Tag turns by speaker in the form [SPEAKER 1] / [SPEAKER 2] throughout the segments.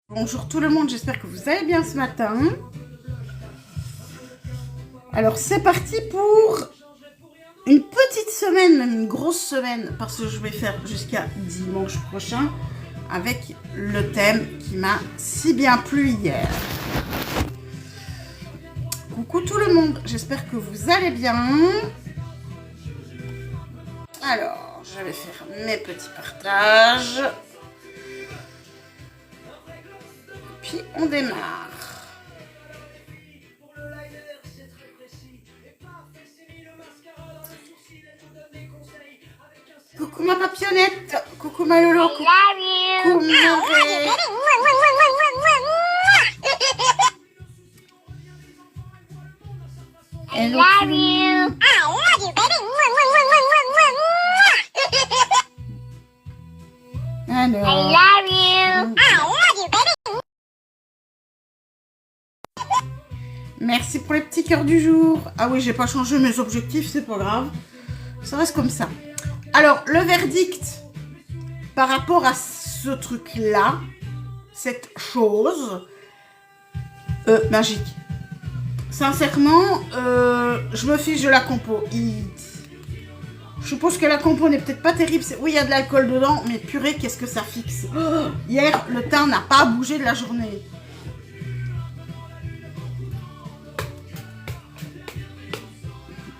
[SPEAKER 1] Bonjour tout le monde, j'espère que vous allez bien ce matin. Alors c'est parti pour une petite semaine, même une grosse semaine, parce que je vais faire jusqu'à dimanche prochain avec le thème qui m'a si bien plu hier. Coucou tout le monde, j'espère que vous allez bien. Alors, je vais faire mes petits partages. Puis on démarre. Coucou ma papillonnette, coucou ma lolo, coucou mon ré.
[SPEAKER 2] I love you.
[SPEAKER 1] Alors,
[SPEAKER 2] I love you.
[SPEAKER 1] merci pour les petits cœurs du jour. Ah oui, j'ai pas changé mes objectifs, c'est pas grave. Ça reste comme ça. Alors, le verdict par rapport à ce truc-là, cette chose magique. Sincèrement, je me fiche de la compo. Je suppose que la compo n'est peut-être pas terrible. Oui, il y a de l'alcool dedans, mais purée, qu'est-ce que ça fixe. Oh, hier, le teint n'a pas bougé de la journée.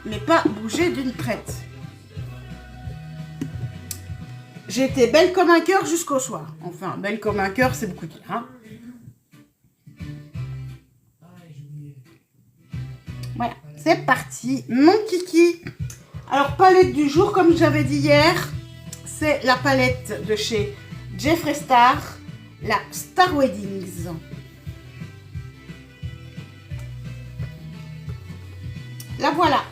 [SPEAKER 1] Mais pas bougé d'une traite. J'ai été belle comme un cœur jusqu'au soir. Enfin, belle comme un cœur, c'est beaucoup dire, hein. Voilà, c'est parti. Mon kiki. Alors, palette du jour, comme j'avais dit hier, c'est la palette de chez Jeffree Star, la Star Weddings. La voilà.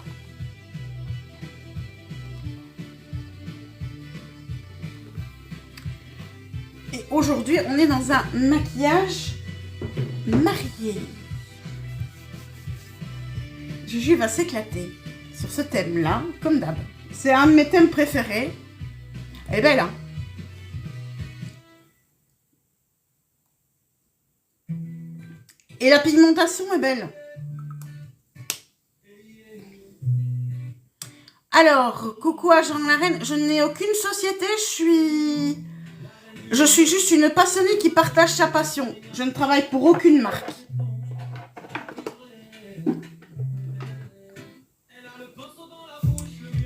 [SPEAKER 1] Et aujourd'hui, on est dans un maquillage marié. Juju va s'éclater sur ce thème-là, comme d'hab. C'est un de mes thèmes préférés. Elle est belle, hein? Et la pigmentation est belle. Alors, coucou à Jean Larenne, je n'ai aucune société, je suis juste une passionnée qui partage sa passion. Je ne travaille pour aucune marque.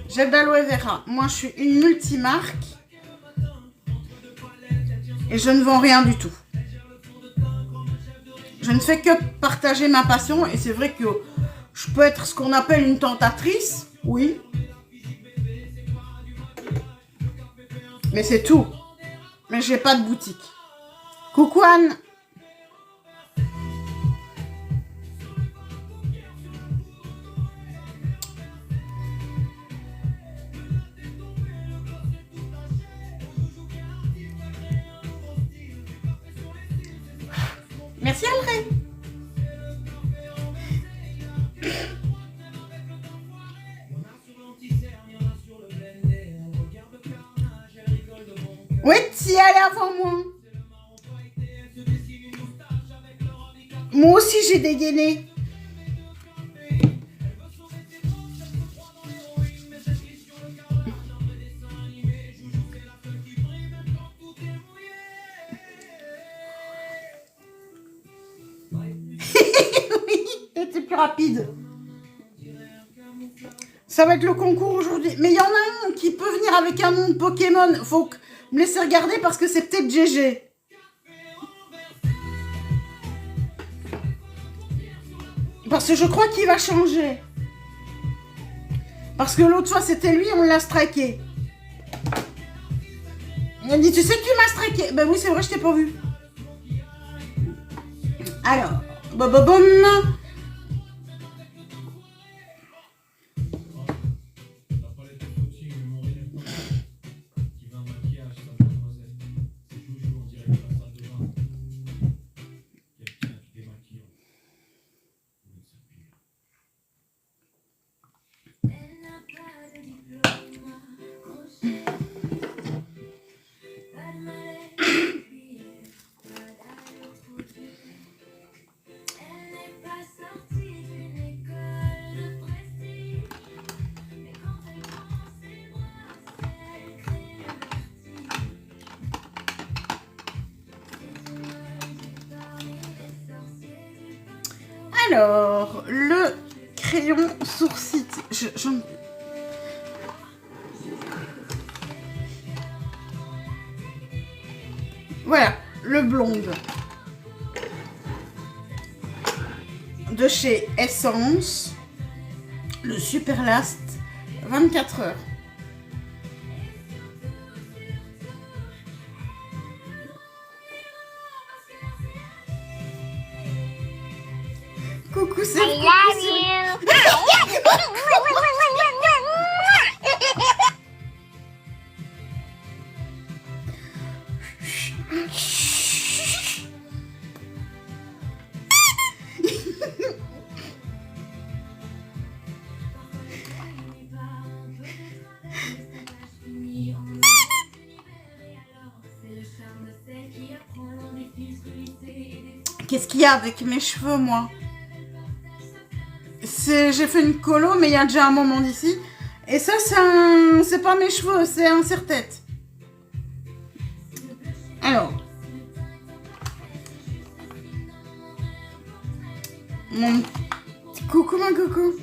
[SPEAKER 1] Gel d'aloe vera. Moi, je suis une multimarque. Et je ne vends rien du tout. Je ne fais que partager ma passion. Et c'est vrai que je peux être ce qu'on appelle une tentatrice. Oui. Mais c'est tout. Mais j'ai pas de boutique. Coucou Anne. Merci André. Oui, t'y allais avant moi. Moi aussi j'ai dégainé. Oui, c'était plus rapide. Ça va être le concours aujourd'hui. Mais il y en a un qui peut venir avec un nom de Pokémon. Faut me laisser regarder parce que c'est peut-être GG. Parce que je crois qu'il va changer. Parce que l'autre fois c'était lui, on l'a striké. Il a dit, tu sais que tu m'as striké. Ben oui, c'est vrai, je t'ai pas vu. Alors, bobobom. Alors, le crayon sourcil. Voilà, le blonde. De chez Essence. Le Super Last 24 heures. Coucou, c'est
[SPEAKER 2] I love you.
[SPEAKER 1] Qu'est-ce qu'il y a avec mes cheveux, moi? J'ai fait une colo, mais il y a déjà un moment d'ici. Et ça, c'est pas mes cheveux, c'est un serre-tête. Alors. Mon petit coucou, mon coucou.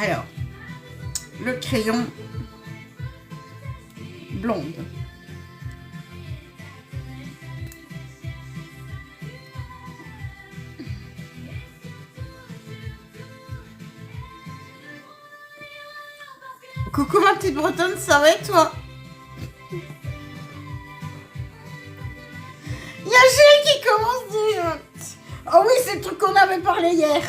[SPEAKER 1] Alors. Le crayon blonde. Coucou ma petite bretonne, ça va et toi? Il y a Gilles qui commence déjà. Oh oui, c'est le truc qu'on avait parlé hier.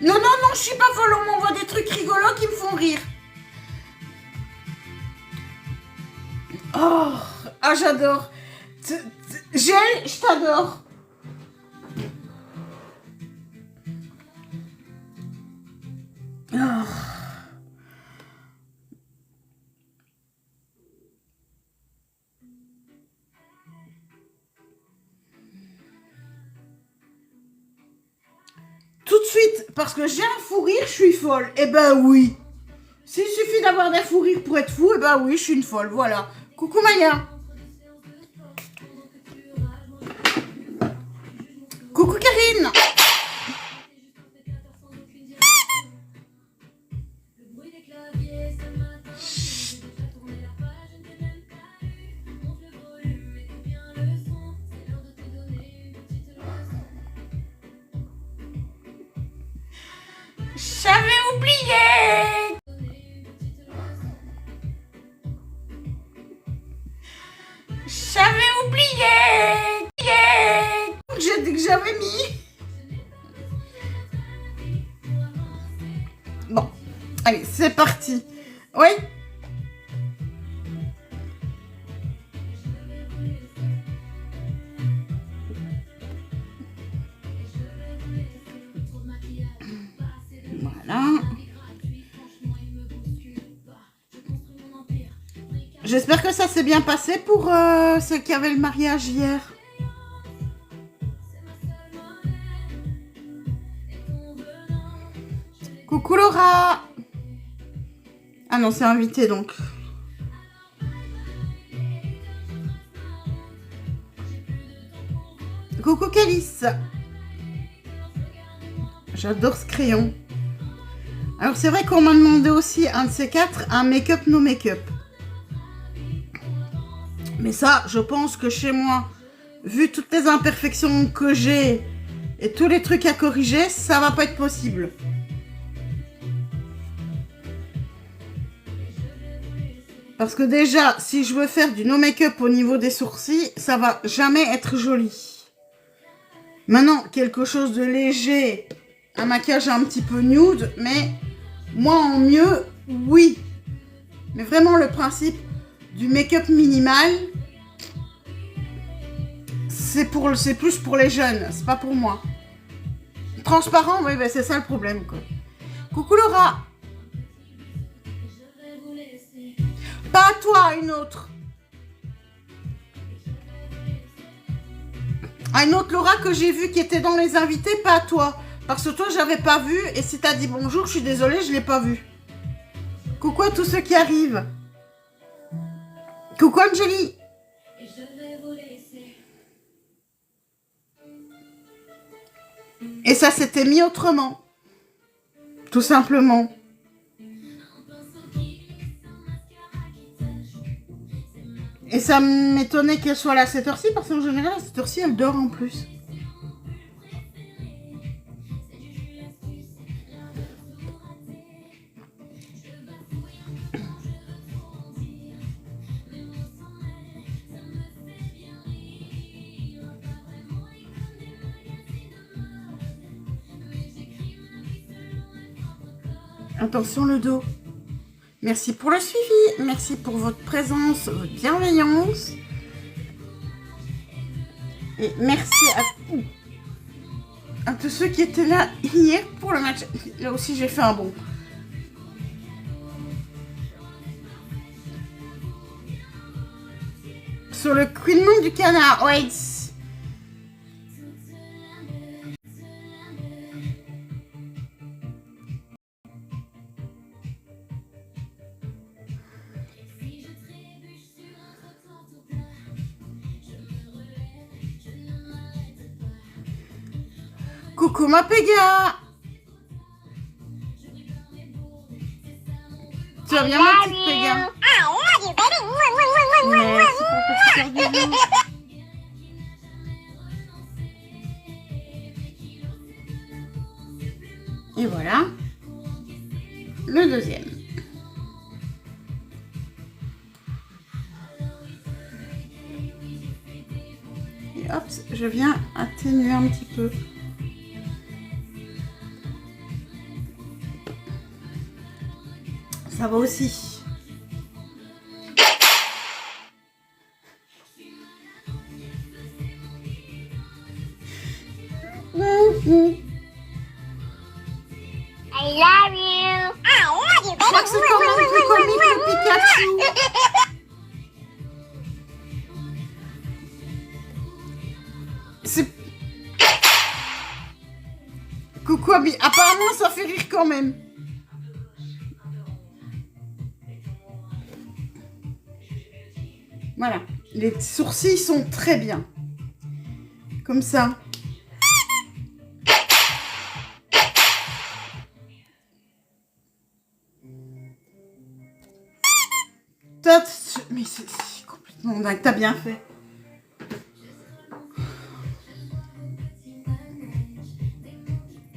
[SPEAKER 1] Non, je suis pas folle, on m'envoie des trucs rigolos qui me font rire. Oh, ah j'adore. Gel, je t'adore. Oh. Tout de suite, parce que j'ai un fou rire, je suis folle. Eh ben oui. S'il suffit d'avoir des fous rires pour être fou, eh ben oui, je suis une folle, voilà. Coucou Maya. Coucou Karine. J'avais oublié. J'avais oublié. J'ai dit que j'avais mis. Bon, allez, c'est parti. Oui. Voilà. J'espère que ça s'est bien passé pour ceux qui avaient le mariage hier. Coucou Laura. Ah non, c'est invité donc. Coucou Calice. J'adore ce crayon. Alors c'est vrai qu'on m'a demandé aussi un de ces quatre, un make-up no make-up. Mais ça, je pense que chez moi, vu toutes les imperfections que j'ai et tous les trucs à corriger, ça va pas être possible. Parce que déjà, si je veux faire du no make-up au niveau des sourcils, ça va jamais être joli. Maintenant, quelque chose de léger un maquillage un petit peu nude, mais moi en mieux, oui. Mais vraiment le principe du make-up minimal, c'est plus pour les jeunes, c'est pas pour moi. Transparent, oui, ben c'est ça le problème, quoi. Coucou Laura. Pas à toi, une autre. Ah, une autre Laura que j'ai vue qui était dans les invités, pas à toi. Parce que toi, j'avais pas vu. Et si t'as dit bonjour, je suis désolée, je l'ai pas vu. Coucou à tous ceux qui arrivent. Coucou Angélie. Et ça s'était mis autrement. Tout simplement. Et ça m'étonnait qu'elle soit là à cette heure-ci, parce qu'en général, à cette heure-ci, elle dort en plus. Attention le dos. Merci pour le suivi. Merci pour votre présence, votre bienveillance. Et merci à tous ceux qui étaient là hier pour le match. Là aussi, j'ai fait un bond. Sur le couinement du canard. Ouais. Coucou ma Péga. Tu vas bien ma petite Péga? Merci pour le petit cœur du jour. Et voilà. Le deuxième. Et hop, je viens atténuer un petit peu. Ça va aussi.
[SPEAKER 2] I love you. I love you,
[SPEAKER 1] Je crois que c'est quand même plus comique le Pikachu. C'est... Coucou Abby. Apparemment ça fait rire quand même. Voilà, les sourcils sont très bien. Comme ça. Mais c'est complètement dingue, t'as bien fait.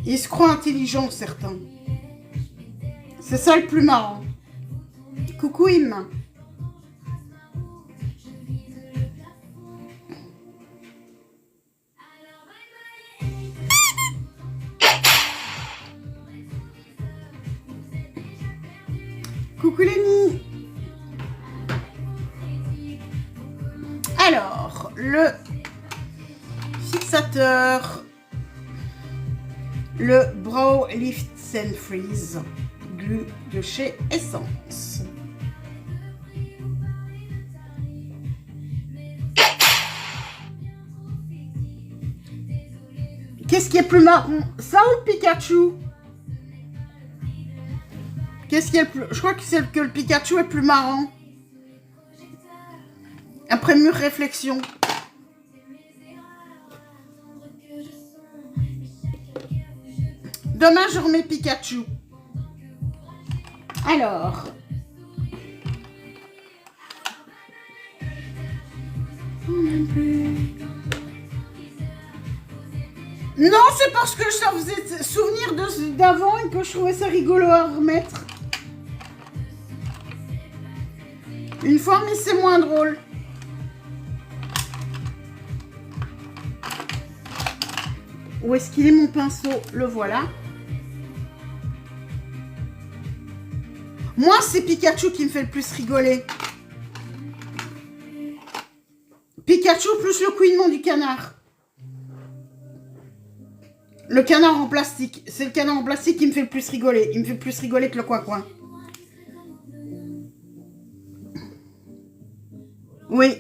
[SPEAKER 1] Ils se croient intelligents, certains. C'est ça le plus marrant. Coucou Im. Coucou Lénie. Alors, le fixateur, le Brow Lift and Freeze Glue de chez Essence. Qu'est-ce qui est plus marrant, ça ou le Pikachu? Qu'est-ce qui est le plus... Je crois que c'est que le Pikachu est plus marrant. Après mûre réflexion. Demain, je remets Pikachu. Alors. Non, c'est parce que ça faisait souvenir d'avant et que je trouvais ça rigolo à remettre. Une fois, mais c'est moins drôle. Où est-ce qu'il est mon pinceau? Le voilà. Moi, c'est Pikachu qui me fait le plus rigoler. Pikachu plus le couinement du canard. Le canard en plastique. C'est le canard en plastique qui me fait le plus rigoler. Il me fait plus rigoler que le coin-coin. Oui.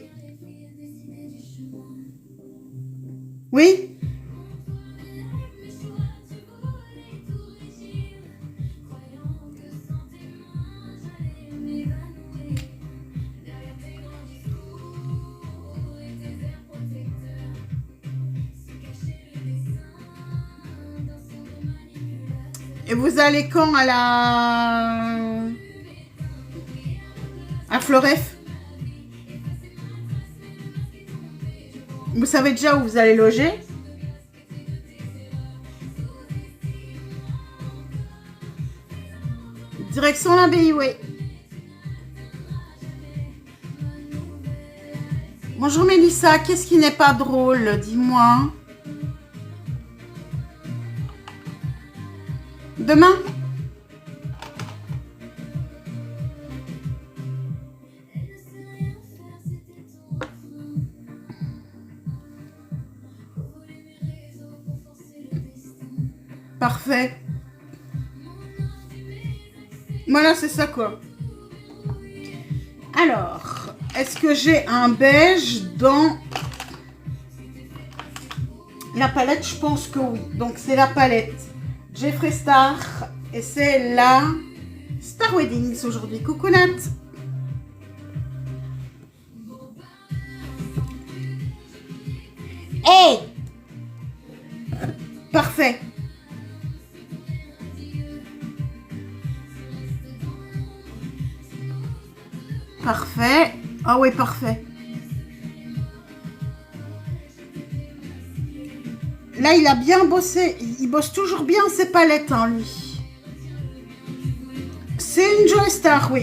[SPEAKER 1] Oui. Et vous allez quand à Floref? Vous savez déjà où vous allez loger? Direction l'abbaye, oui. Bonjour Mélissa, qu'est-ce qui n'est pas drôle? Dis-moi. Demain? Parfait. Voilà, c'est ça quoi. Alors, est-ce que j'ai un beige dans la palette? Je pense que oui. Donc, c'est la palette Jeffree Star et c'est la Star Weddings aujourd'hui. Coucou Nat. Hey! Parfait. Parfait. Ah oui, parfait. Là, il a bien bossé. Il bosse toujours bien ses palettes, hein, lui. C'est une Joe Star, oui.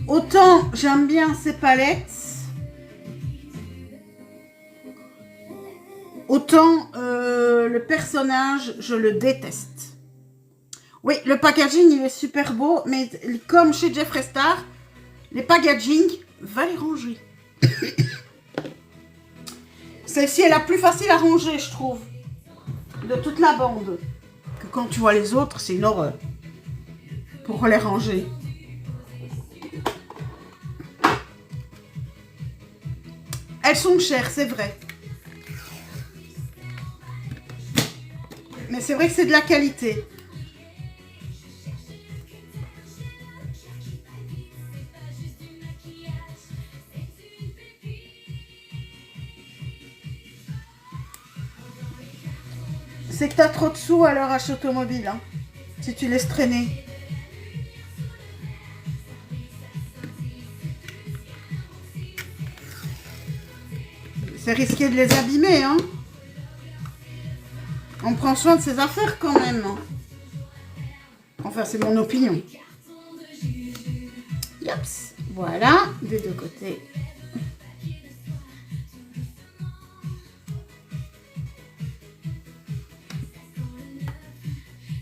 [SPEAKER 1] Autant j'aime bien ses palettes, autant le personnage, je le déteste. Oui, le packaging, il est super beau, mais comme chez Jeffree Star, les packaging, va les ranger. Celle-ci est la plus facile à ranger, je trouve, de toute la bande. Que quand tu vois les autres, c'est une horreur pour les ranger. Elles sont chères, c'est vrai. Mais c'est vrai que c'est de la qualité. C'est que t'as trop de sous à leur achat automobile, hein, si tu laisses traîner. C'est risqué de les abîmer, hein. On prend soin de ses affaires quand même. Enfin, c'est mon opinion. Yops. Voilà, des deux côtés.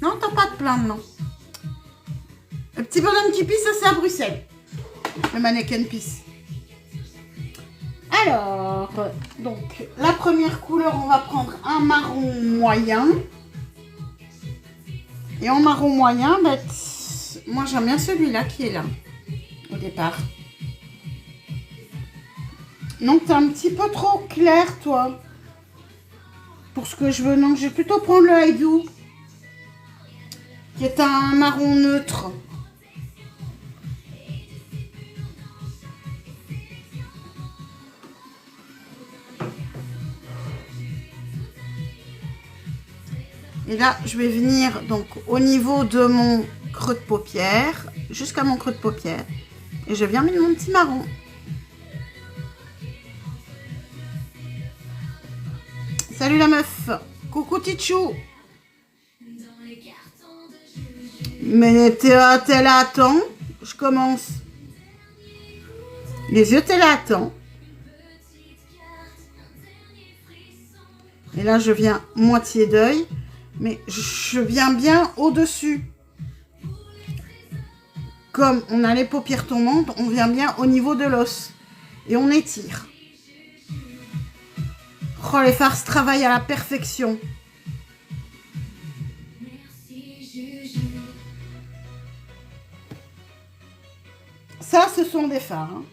[SPEAKER 1] Non, t'as pas de plainte, non. Le petit bonhomme qui pisse, ça c'est à Bruxelles. Le mannequin pisse. Alors, donc, la première couleur, on va prendre un marron moyen. Et en marron moyen, bah, moi j'aime bien celui-là qui est là, au départ. Donc, t'es un petit peu trop clair, toi. Pour ce que je veux. Donc, je vais plutôt prendre le Haidou, qui est un marron neutre. Et là, je vais venir donc au niveau de mon creux de paupière, jusqu'à mon creux de paupière. Et je viens mettre mon petit marron. Salut la meuf. Coucou Tichou. Mais t'es là, attends. Je commence. Les yeux, t'es là, attends. Et là, je viens moitié d'œil. Mais je viens bien au-dessus. Comme on a les paupières tombantes, on vient bien au niveau de l'os. Et on étire. Oh, les farces travaillent à la perfection. Ça, ce sont des fards. Hein.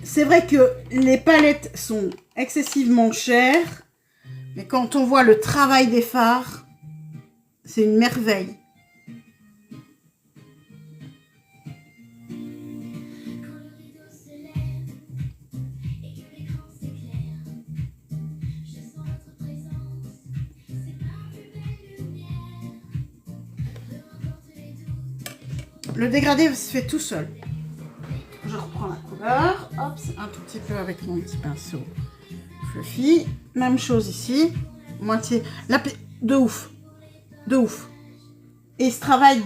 [SPEAKER 1] C'est vrai que les palettes sont excessivement chères. Mais quand on voit le travail des fards, c'est une merveille. Le dégradé se fait tout seul. Je reprends la couleur. Hop, un tout petit peu avec mon petit pinceau fluffy. Même chose ici. Moitié. De ouf. De ouf. Et il se travaille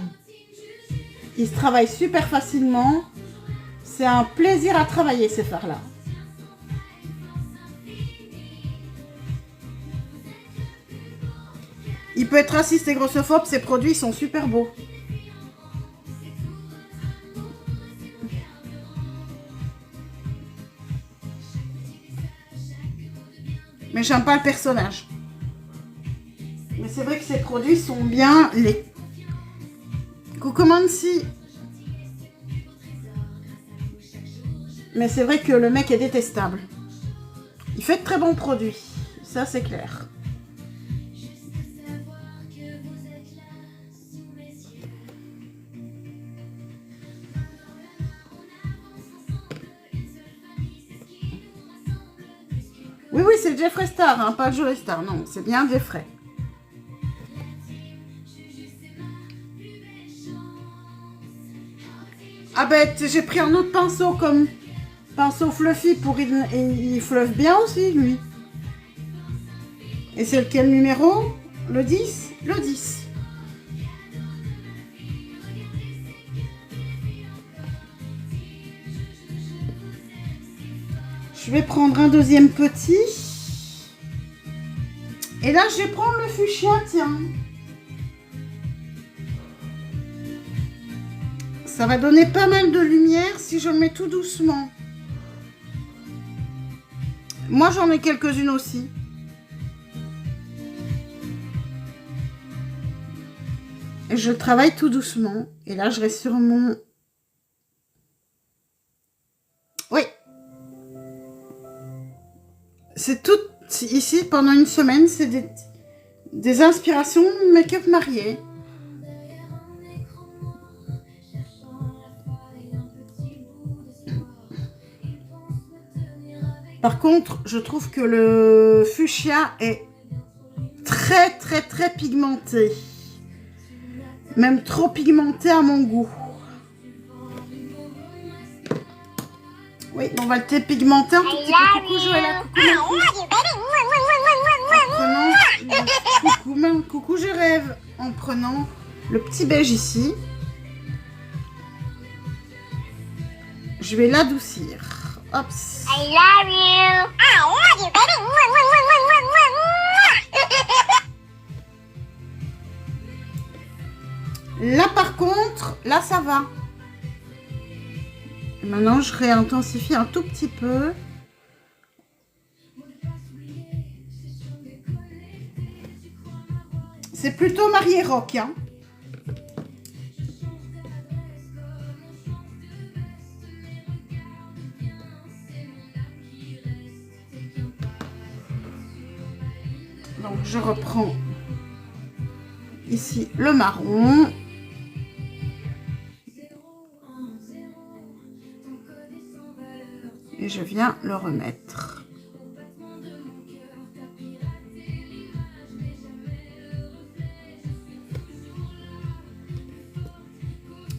[SPEAKER 1] super facilement. C'est un plaisir à travailler ces fards-là. Il peut être raciste et grossophobe. Ces produits sont super beaux. Mais j'aime pas le personnage. Mais c'est vrai que ces produits sont bien. Les Coucou Mancy. Mais c'est vrai que le mec est détestable. Il fait de très bons produits. Ça, c'est clair. Oui, c'est Jeffree Star, hein, pas Joe Star. Non, c'est bien Jeffree. Ah ben, j'ai pris un autre pinceau comme pinceau fluffy pour il fluffe bien aussi, lui. Et c'est lequel numéro? Le 10? Le 10. Je vais prendre un deuxième petit. Et là, je vais prendre le fuchsia, tiens. Ça va donner pas mal de lumière si je le mets tout doucement. Moi, j'en ai quelques-unes aussi. Et je travaille tout doucement. Et là, je reste sur mon... Oui. C'est tout ici pendant une semaine. C'est des inspirations make-up mariées. Par contre, je trouve que le fuchsia est très pigmenté. Même trop pigmenté à mon goût. Oui, on va le dépigmenter un tout petit peu. Coucou Joëlla, coucou je rêve. En prenant le petit beige ici. Je vais l'adoucir. Hop.
[SPEAKER 2] I love you. I love you, baby.
[SPEAKER 1] Là, par contre, là, ça va. Maintenant, je réintensifie un tout petit peu. C'est plutôt marié rock, hein. Donc, je reprends ici le marron. Et je viens le remettre.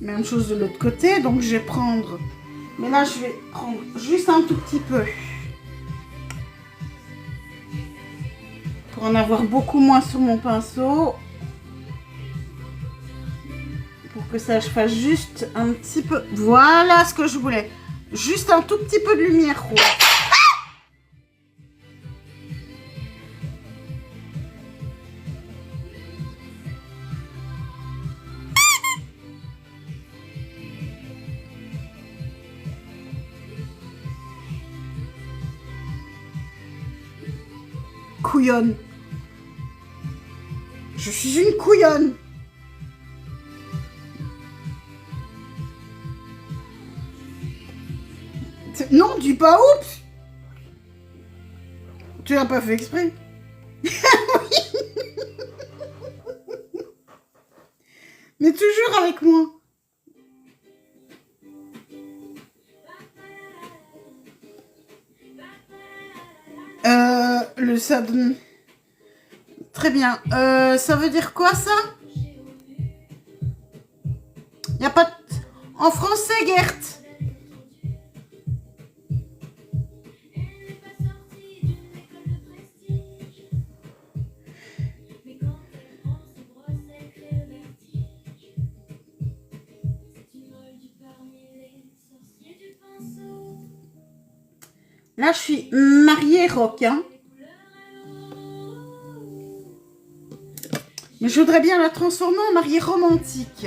[SPEAKER 1] Même chose de l'autre côté. Donc, je vais prendre... Mais là, je vais prendre juste un tout petit peu. Pour en avoir beaucoup moins sur mon pinceau. Pour que ça, je fasse juste un petit peu... Voilà ce que je voulais. Juste un tout petit peu de lumière rouge. couillonne. Je suis une couillonne. Non, dis pas oups. Tu l'as pas fait exprès. Mais toujours avec moi. Le sable. Très bien. Ça veut dire quoi ça? Y a pas de... En français, Gert. Là, je suis mariée rock, hein. Mais je voudrais bien la transformer en mariée romantique.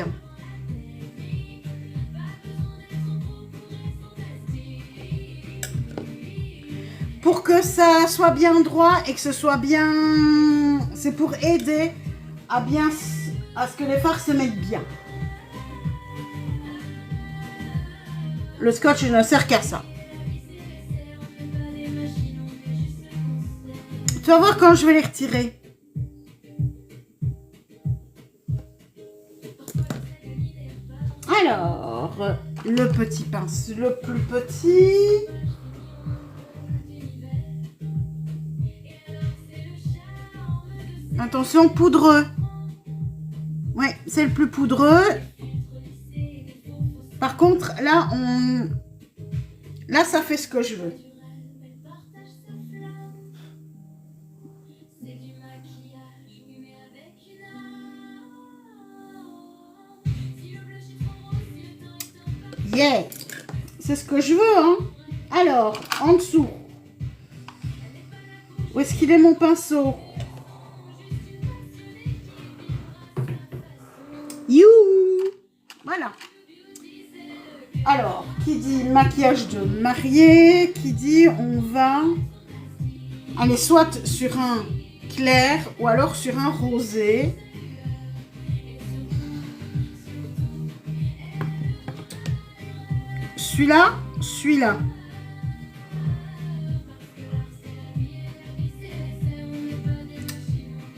[SPEAKER 1] Pour que ça soit bien droit et que ce soit bien... C'est pour aider à bien... à ce que les fards se mettent bien. Le scotch ne sert qu'à ça. Tu vas voir quand je vais les retirer. Alors, le petit pinceau, le plus petit. Attention, poudreux. Ouais, c'est le plus poudreux. Par contre, là, là, ça fait ce que je veux. Yeah, c'est ce que je veux, hein. Alors, en dessous, où est-ce qu'il est mon pinceau? You. Voilà. Alors, qui dit maquillage de mariée, qui dit on va aller soit sur un clair ou alors sur un rosé. Celui-là, celui-là.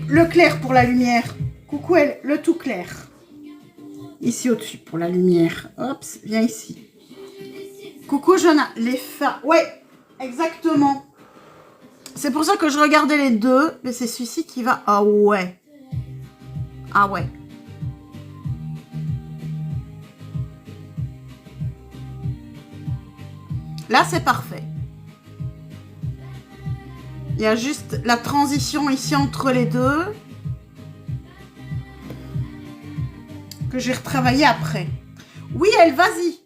[SPEAKER 1] Le clair pour la lumière. Coucou elle, le tout clair. Ici au-dessus pour la lumière. Hop, viens ici. Coucou Jonah, les fards. Ouais, exactement. C'est pour ça que je regardais les deux, mais c'est celui-ci qui va. Ah ouais. Ah ouais. Là, c'est parfait. Il y a juste la transition ici entre les deux que j'ai retravaillé après. Oui, elle, vas-y.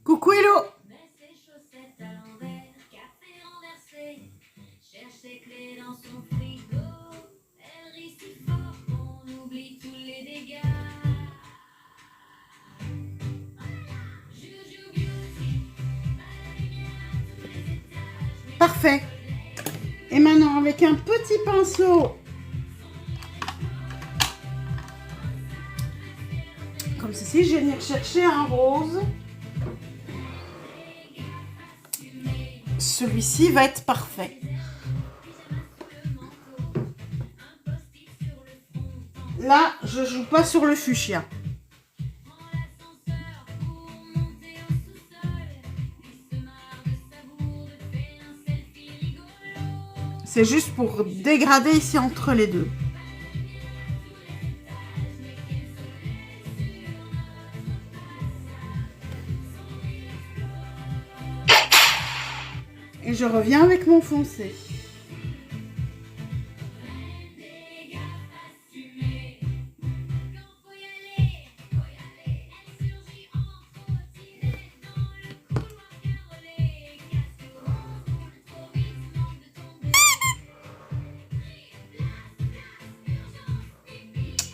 [SPEAKER 1] Coucou Hello. Parfait. Et maintenant, avec un petit pinceau, comme ceci, je vais venir chercher un rose. Celui-ci va être parfait. Là, je joue pas sur le fuchsia. C'est juste pour dégrader ici entre les deux. Et je reviens avec mon foncé.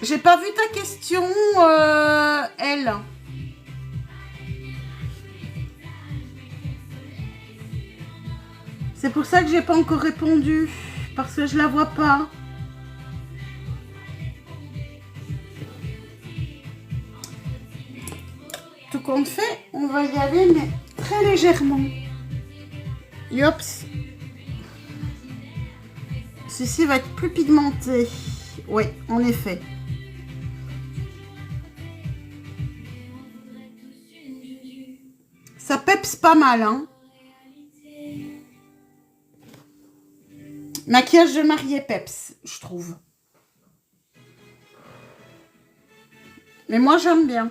[SPEAKER 1] J'ai pas vu ta question, elle. C'est pour ça que j'ai pas encore répondu. Parce que je la vois pas. Tout compte fait, on va y aller, mais très légèrement. Yops. Ceci va être plus pigmenté. Oui, en effet. Ça peps pas mal, hein. Maquillage de mariée peps, je trouve. Mais moi, j'aime bien.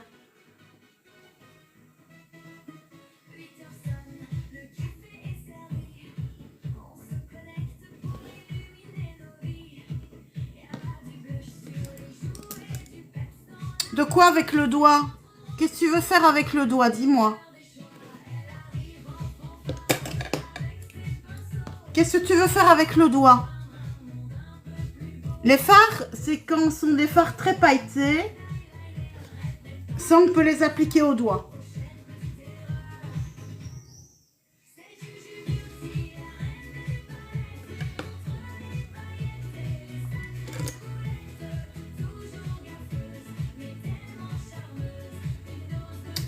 [SPEAKER 1] De quoi avec le doigt? Qu'est-ce que tu veux faire avec le doigt? Dis-moi. Qu'est-ce que tu veux faire avec le doigt? Les fards, c'est quand ce sont des fards très pailletés. Ça, on peut les appliquer au doigt.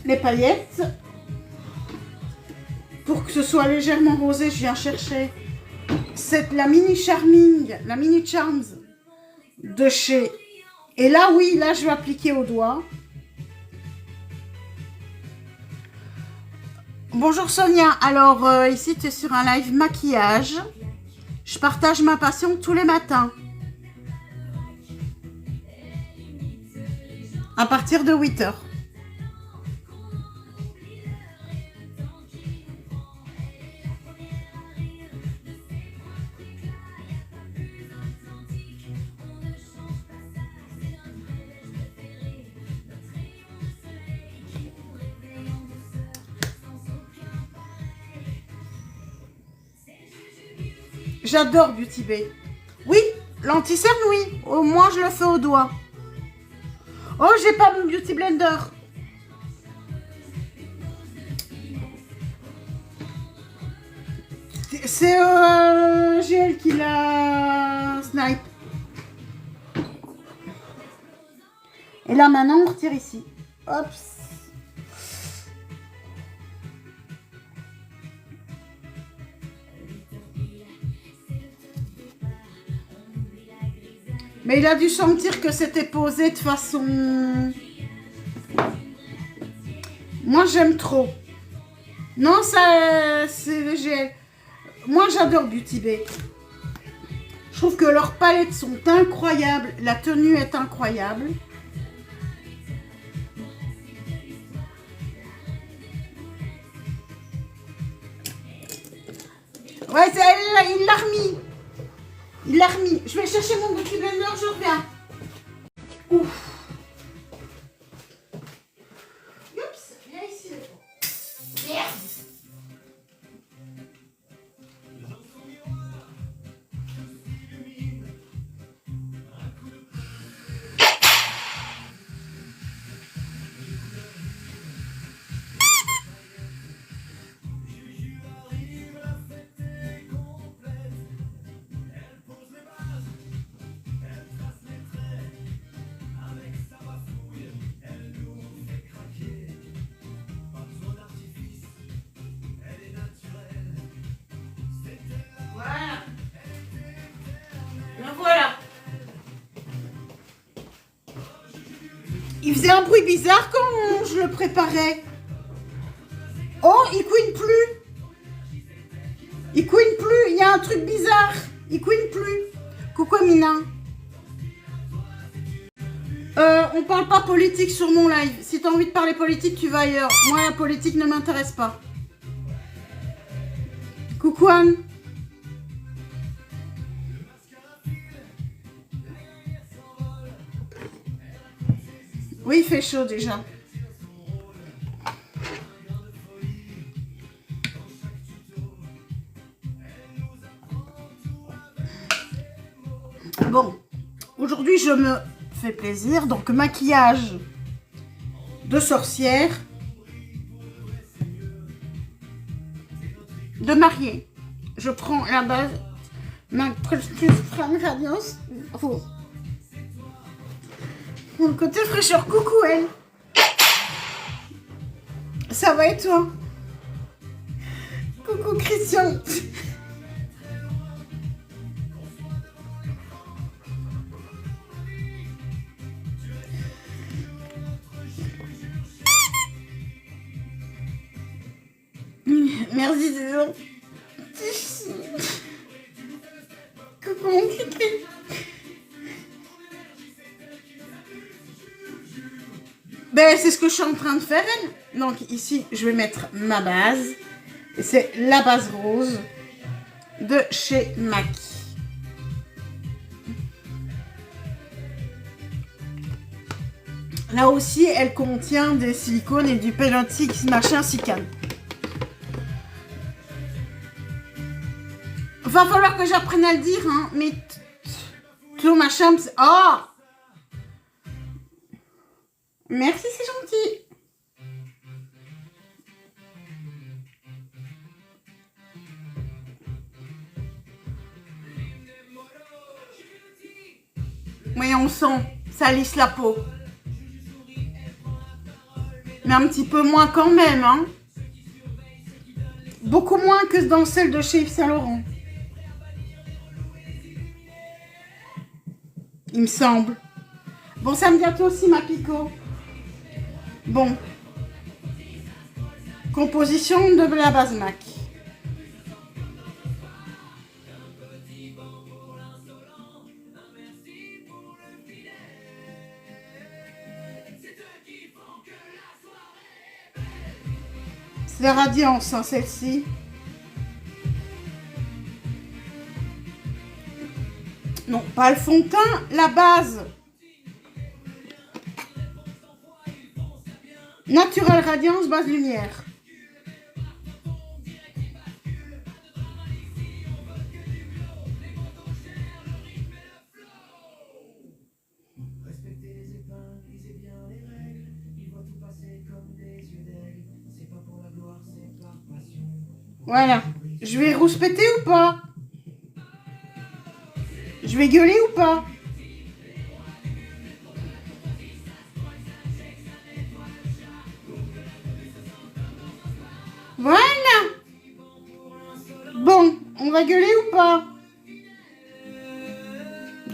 [SPEAKER 1] Les paillettes. Pour que ce soit légèrement rosé, je viens chercher la mini Charming, la mini Charms de chez... Et là, oui, là, je vais appliquer au doigt. Bonjour Sonia. Alors, ici, tu es sur un live maquillage. Je partage ma passion tous les matins. À partir de 8 h. J'adore Beauty Bay. Oui, l'anti-cerne, oui. Au moins, je le fais au doigt. Oh, j'ai pas mon Beauty Blender. C'est GL qui l'a snipe. Et là, maintenant, on retire ici. Hop. Mais il a dû sentir que c'était posé de façon... Moi, j'aime trop. Non, ça, c'est le GL. Moi, j'adore Beauty Bay. Je trouve que leurs palettes sont incroyables. La tenue est incroyable. Ouais, il l'a remis. Il l'a remis. Je vais chercher mon Beauty Blender, je reviens. Ouf. Oups, viens ici. Merde. Il faisait un bruit bizarre quand je le préparais. Oh, il couine plus. Il couine plus. Il y a un truc bizarre. Il couine plus. Coucou Amina. On parle pas politique sur mon live. Si tu as envie de parler politique, tu vas ailleurs. Moi, la politique ne m'intéresse pas. Coucou Anne. Oui, il fait chaud déjà. Bon, aujourd'hui je me fais plaisir. Donc maquillage de sorcière, de mariée. je prends la base MAC Plus Prime Radiance. Oh. Mon côté fraîcheur, coucou elle. Ça va et toi? Coucou Christian. Merci désolé. Coucou mon kiki. Ben, c'est ce que je suis en train de faire. Donc ici, je vais mettre ma base. Et c'est la base rose de chez MAC. Là aussi, elle contient des silicones et du Pelotix machin cicane. Va falloir que j'apprenne à le dire, hein. Mais tout machin. Oh! Merci, c'est gentil. Oui, on sent, ça lisse la peau. Mais un petit peu moins quand même, hein. Beaucoup moins que dans celle de chez Yves Saint Laurent. Il me semble. Bon, ça me dit à toi aussi, ma Pico. Bon. Composition de la base MAC. C'est la Radiance, hein, celle-ci. Non, pas le fond de teint, la base. Naturel Radiance, base lumière. Voilà. Je vais rouspéter ou pas? Je vais gueuler ou pas? Voilà. Bon, on va gueuler ou pas?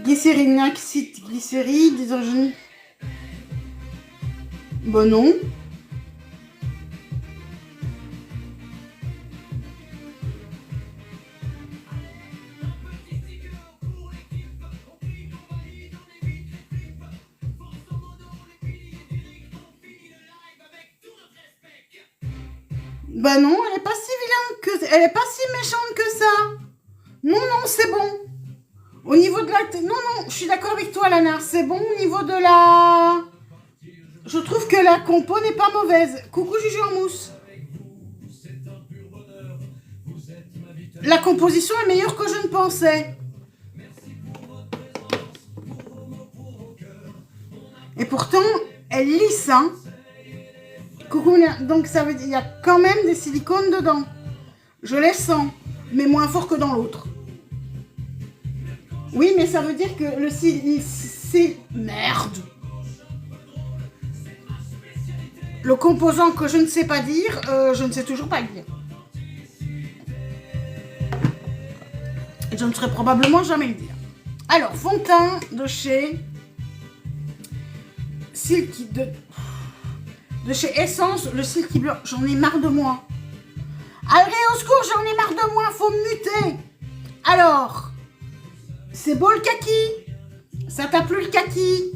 [SPEAKER 1] Glycérine, oxyde, glycéride, hydrogène. Bon, non. Bah non, elle est pas si vilaine que... Elle est pas si méchante que ça. Non, non, c'est bon. Au niveau de la... Non, non, je suis d'accord avec toi, Lana. C'est bon au niveau de la... Je trouve que la compo n'est pas mauvaise. Coucou, Juju en mousse. La composition est meilleure que je ne pensais. Et pourtant, elle lisse, hein. Coucou, donc ça veut dire qu'il y a quand même des silicones dedans. Je les sens, mais moins fort que dans l'autre. Oui, mais ça veut dire que le c'est merde. Le composant que je ne sais pas dire, je ne sais toujours pas le dire. Et je ne saurais probablement jamais le dire. Alors, fond de teint de chez Silky de chez Essence, le Silky Blur. J'en ai marre de moi. Allez, au secours, j'en ai marre de moi, faut me muter. Alors, c'est beau le kaki? Ça t'a plu le kaki?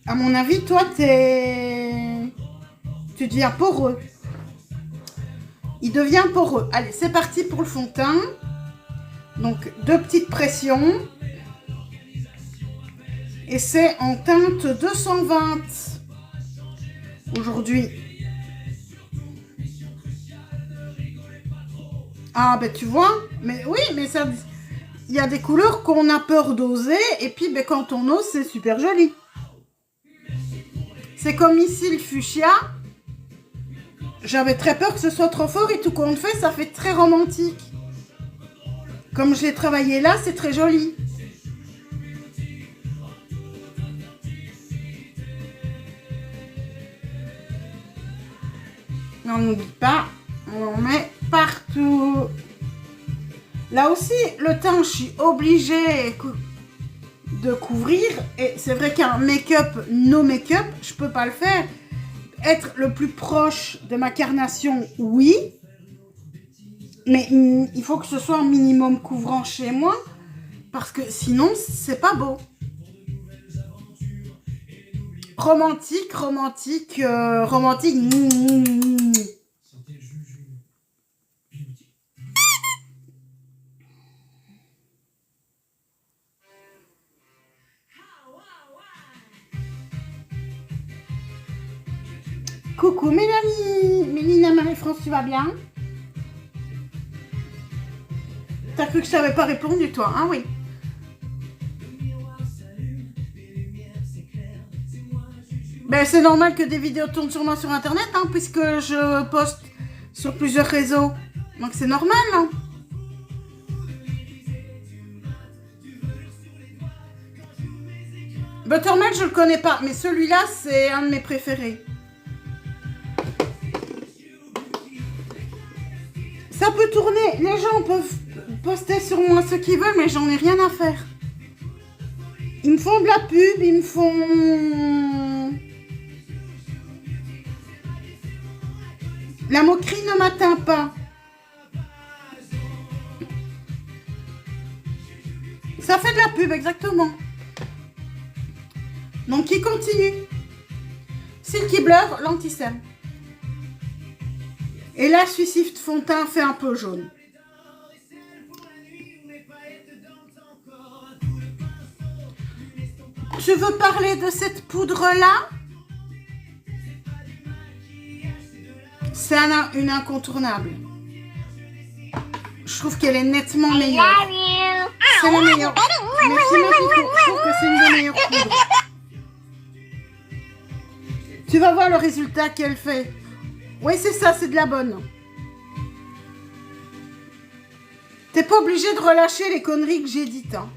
[SPEAKER 1] À mon avis, toi, tu deviens poreux. Il devient poreux. Allez, c'est parti pour le fond de teint. Donc, 2 petites pressions. Et c'est en teinte 220 aujourd'hui. Ah, ben tu vois. Mais oui, mais ça... il y a des couleurs qu'on a peur d'oser et puis ben, quand on ose, c'est super joli. C'est comme ici le fuchsia. J'avais très peur que ce soit trop fort et tout compte fait, ça fait très romantique. Comme je l'ai travaillé là, c'est très joli. On n'oublie pas, on en met partout. Là aussi, le teint, je suis obligée de couvrir. Et c'est vrai qu'un make-up, no make-up, je peux pas le faire. Être le plus proche de ma carnation, oui. Mais il faut que ce soit un minimum couvrant chez moi. Parce que sinon, c'est pas beau. Romantique, romantique, romantique. Coucou Mélanie, Mélina Marie-France, tu vas bien? T'as cru que je t'avais pas répondu toi, hein? Oui. Ben, c'est normal que des vidéos tournent sur moi sur internet, hein, puisque je poste sur plusieurs réseaux. Donc c'est normal, hein. Buttermilk, je le connais pas, mais celui-là, c'est un de mes préférés. Ça peut tourner, les gens peuvent poster sur moi ce qu'ils veulent, mais j'en ai rien à faire. Ils me font de la pub, ils me font... La moquerie ne m'atteint pas. Ça fait de la pub, exactement. Donc, qui continue? Silky Blur, l'anti-cerne. Et là, celui-ci de fond de teint fait un peu jaune. Je veux parler de cette poudre-là. C'est une incontournable. Je trouve qu'elle est nettement meilleure. C'est la meilleure. Merci Marie, je trouve que c'est une des meilleures poudres. Tu vas voir le résultat qu'elle fait. Oui, c'est ça, c'est de la bonne. T'es pas obligé de relâcher les conneries que j'ai dites. Hein.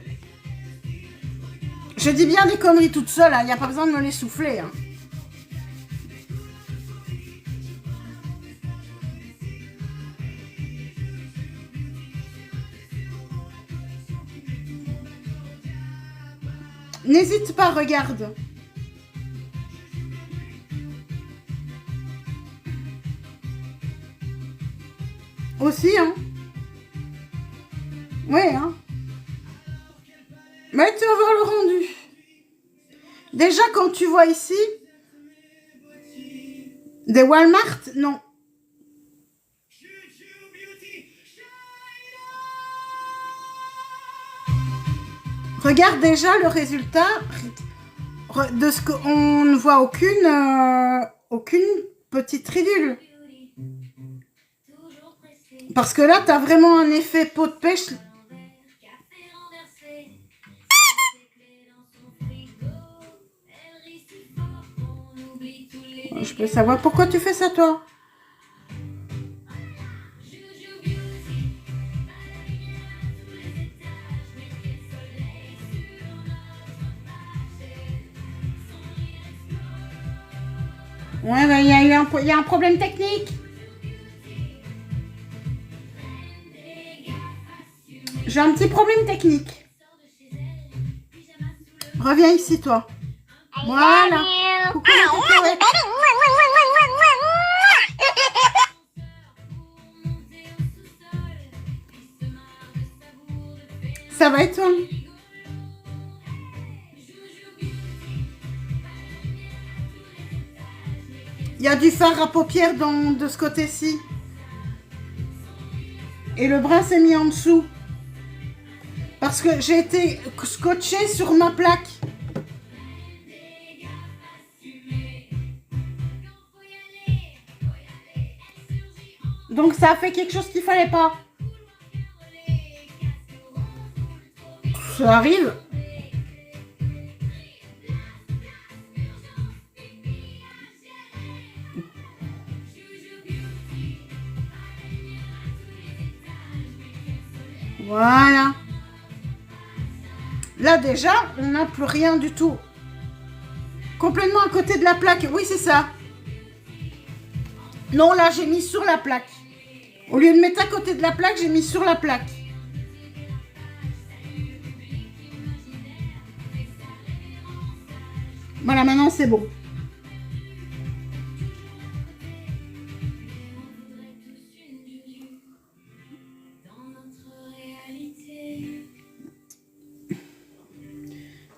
[SPEAKER 1] Je dis bien des conneries toutes seules, il n'y a pas besoin de me les souffler. Hein. N'hésite pas, regarde. Aussi, hein. Ouais, hein. Mais tu vas voir le rendu. Déjà, quand tu vois ici, des Walmart, non. Regarde déjà le résultat de ce qu'on ne voit aucune petite ridule. Parce que là, tu as vraiment un effet peau de pêche. Je peux savoir pourquoi tu fais ça, toi? Ouais, bah, il y a un problème technique. J'ai un petit problème technique. Reviens ici, toi. Voilà. Coucou, la cacahuète. Ça va être toi? Il y a du fard à paupières de ce côté-ci. Et le bras s'est mis en dessous. Parce que j'ai été scotchée sur ma plaque. Donc ça a fait quelque chose qu'il fallait pas. Ça arrive. Voilà. Là déjà, on n'a plus rien du tout. Complètement à côté de la plaque. Oui, c'est ça. Non, là, j'ai mis sur la plaque. Au lieu de mettre à côté de la plaque, j'ai mis sur la plaque. Voilà, maintenant c'est bon.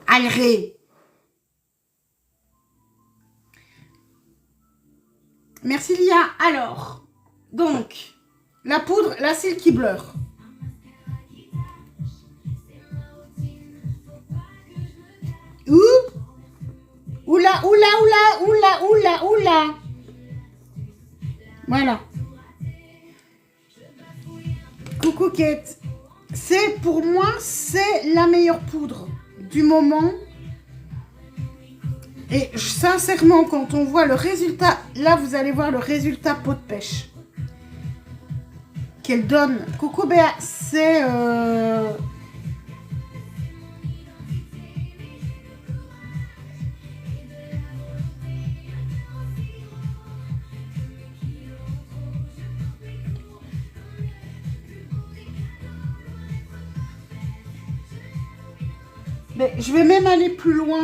[SPEAKER 1] Allez. Merci Lia. Alors, donc, la poudre, la Silky Blur. Ouh. Oula, oula, oula, oula, oula, oula. Voilà. Coucou Kate. C'est, pour moi, c'est la meilleure poudre du moment. Et sincèrement, quand on voit le résultat, là, vous allez voir le résultat peau de pêche qu'elle donne. Coucou Béa, c'est... Mais je vais même aller plus loin.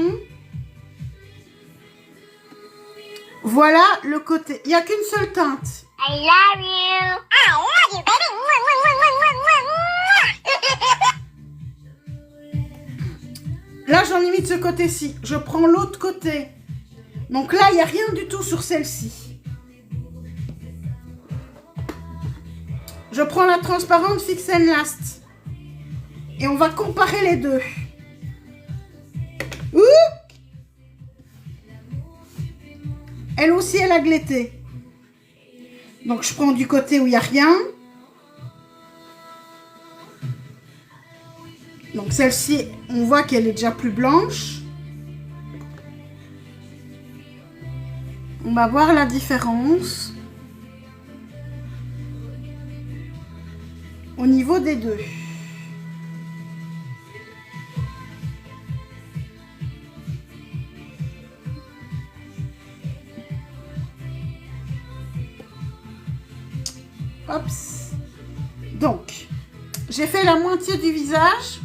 [SPEAKER 1] Voilà le côté. Il n'y a qu'une seule teinte.
[SPEAKER 2] I love you. I love you, baby.
[SPEAKER 1] Là, j'en ai mis de ce côté-ci. Je prends l'autre côté. Donc là, il n'y a rien du tout sur celle-ci. Je prends la transparente Fix and Last. Et on va comparer les deux. Ouh! Elle aussi, elle a glété. Donc, je prends du côté où il n'y a rien. Donc, celle-ci, on voit qu'elle est déjà plus blanche. On va voir la différence au niveau des deux. Hops. Donc, j'ai fait la moitié du visage.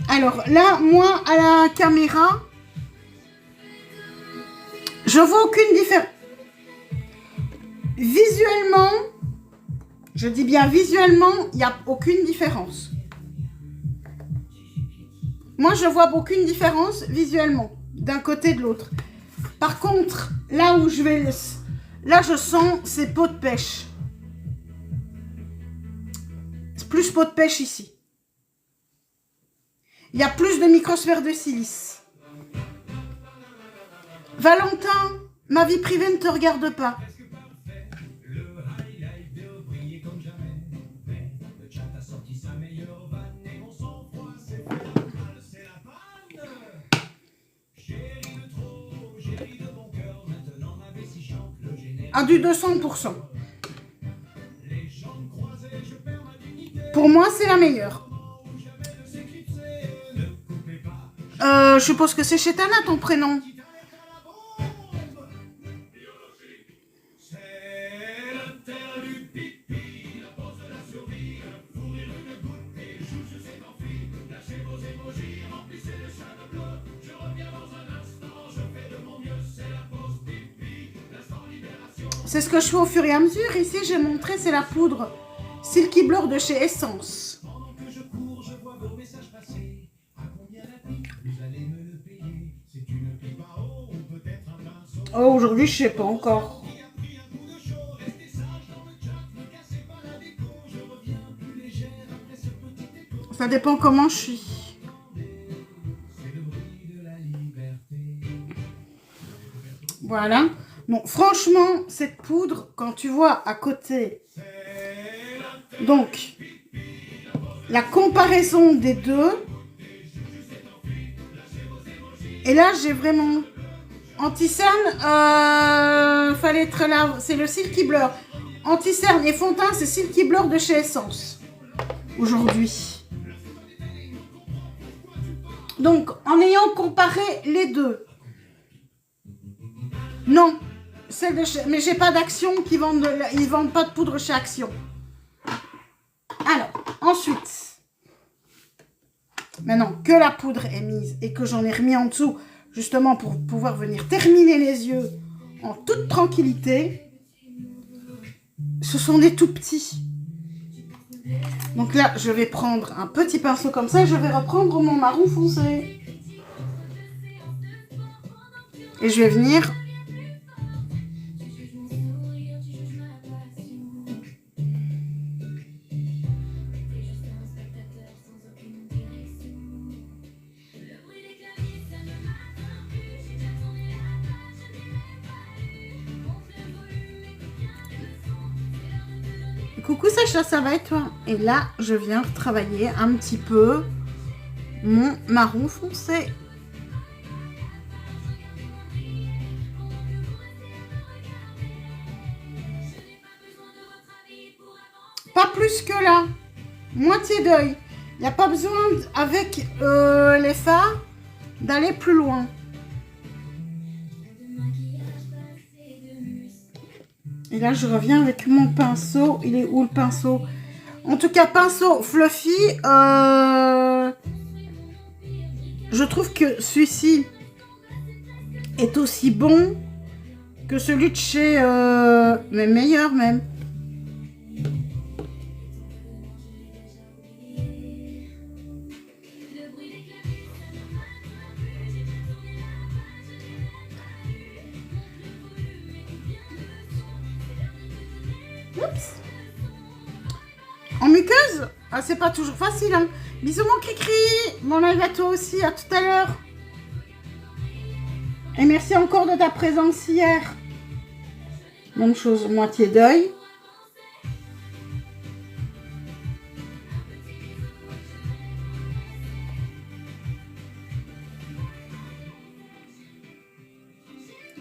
[SPEAKER 1] Alors là, moi, à la caméra, je vois aucune différence. Visuellement, je dis bien visuellement, il n'y a aucune différence. Moi, je vois aucune différence visuellement, d'un côté et de l'autre. Par contre, là où je vais... Là, je sens ces peaux de pêche. C'est plus peau de pêche ici. Il y a plus de microsphère de silice. Valentin, ma vie privée ne te regarde pas. À du 200%. Pour moi, c'est la meilleure. Je suppose que c'est chez Tana ton prénom. C'est ce que je fais au fur et à mesure. Ici, j'ai montré, c'est la poudre Silky Blur de chez Essence. Oh, aujourd'hui, je sais pas encore. Ça dépend comment je suis. Voilà. Donc, franchement, cette poudre, quand tu vois à côté, donc, la comparaison des deux. Et là, j'ai vraiment anti-cerne, fallait être là, c'est le Silky Blur. Anti-cerne et fond de teint, c'est Silky Blur de chez Essence aujourd'hui. Donc, en ayant comparé les deux, non, celle de chez, mais j'ai pas d'Action qui vendent, ils vendent pas de poudre chez Action. Alors, ensuite, maintenant que la poudre est mise et que j'en ai remis en dessous, justement pour pouvoir venir terminer les yeux en toute tranquillité, ce sont des tout petits. Donc là, je vais prendre un petit pinceau comme ça et je vais reprendre mon marron foncé. Et je vais venir coucou Sacha, ça va et toi? Et là, je viens retravailler un petit peu mon marron foncé. Pas plus que là. Moitié d'œil. Il n'y a pas besoin, avec les fards, d'aller plus loin. Et là, je reviens avec mon pinceau. Il est où le pinceau? En tout cas, pinceau fluffy. Je trouve que celui-ci est aussi bon que celui de chez... mais meilleur même. Oups. En muqueuse, ah, c'est pas toujours facile. Hein. Bisous mon Cricri, mon live à toi aussi, à tout à l'heure. Et merci encore de ta présence hier. Même chose, moitié d'œil.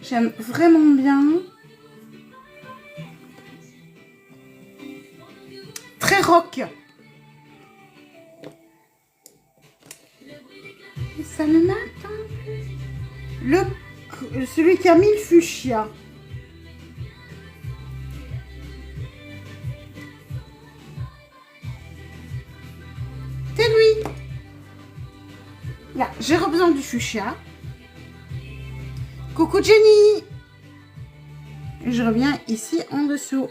[SPEAKER 1] J'aime vraiment bien. Très rock. Ça ne m'attend plus. Celui qui a mis le fuchsia. C'est lui. Là, j'ai besoin du fuchsia. Coucou Jenny. Je reviens ici en dessous.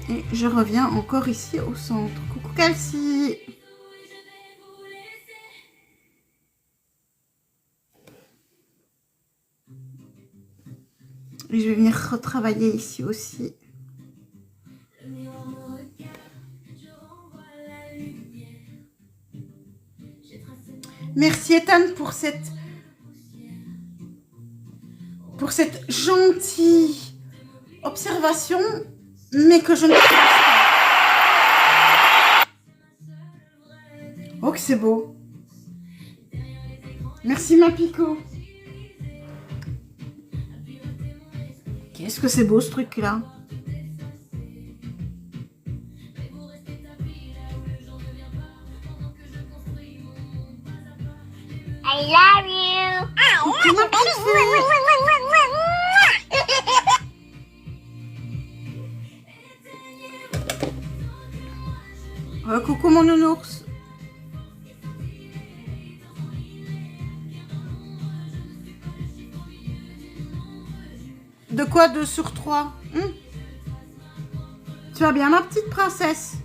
[SPEAKER 1] Et je reviens encore ici au centre. Coucou Calci. Et je vais venir retravailler ici aussi. Merci Ethan pour cette gentille observation, mais que je ne... Oh que c'est beau. Merci ma Pico. Qu'est-ce que c'est beau ce truc là.
[SPEAKER 2] I love you.
[SPEAKER 1] Coucou ma petite fille. Coucou mon nounours. De quoi 2 sur 3 Tu vas bien ma petite princesse?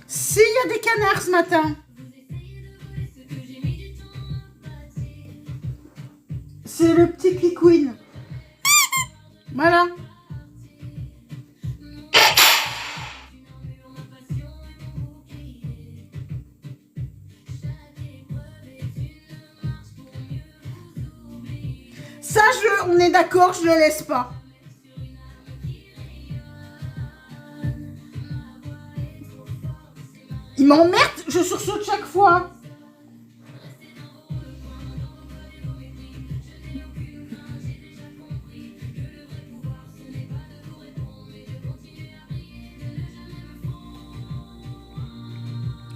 [SPEAKER 1] S'il y a des canards ce matin. C'est le petit Quickwin. Voilà. Ça, on est d'accord, je le laisse pas. Il m'emmerde, je sursaute chaque fois.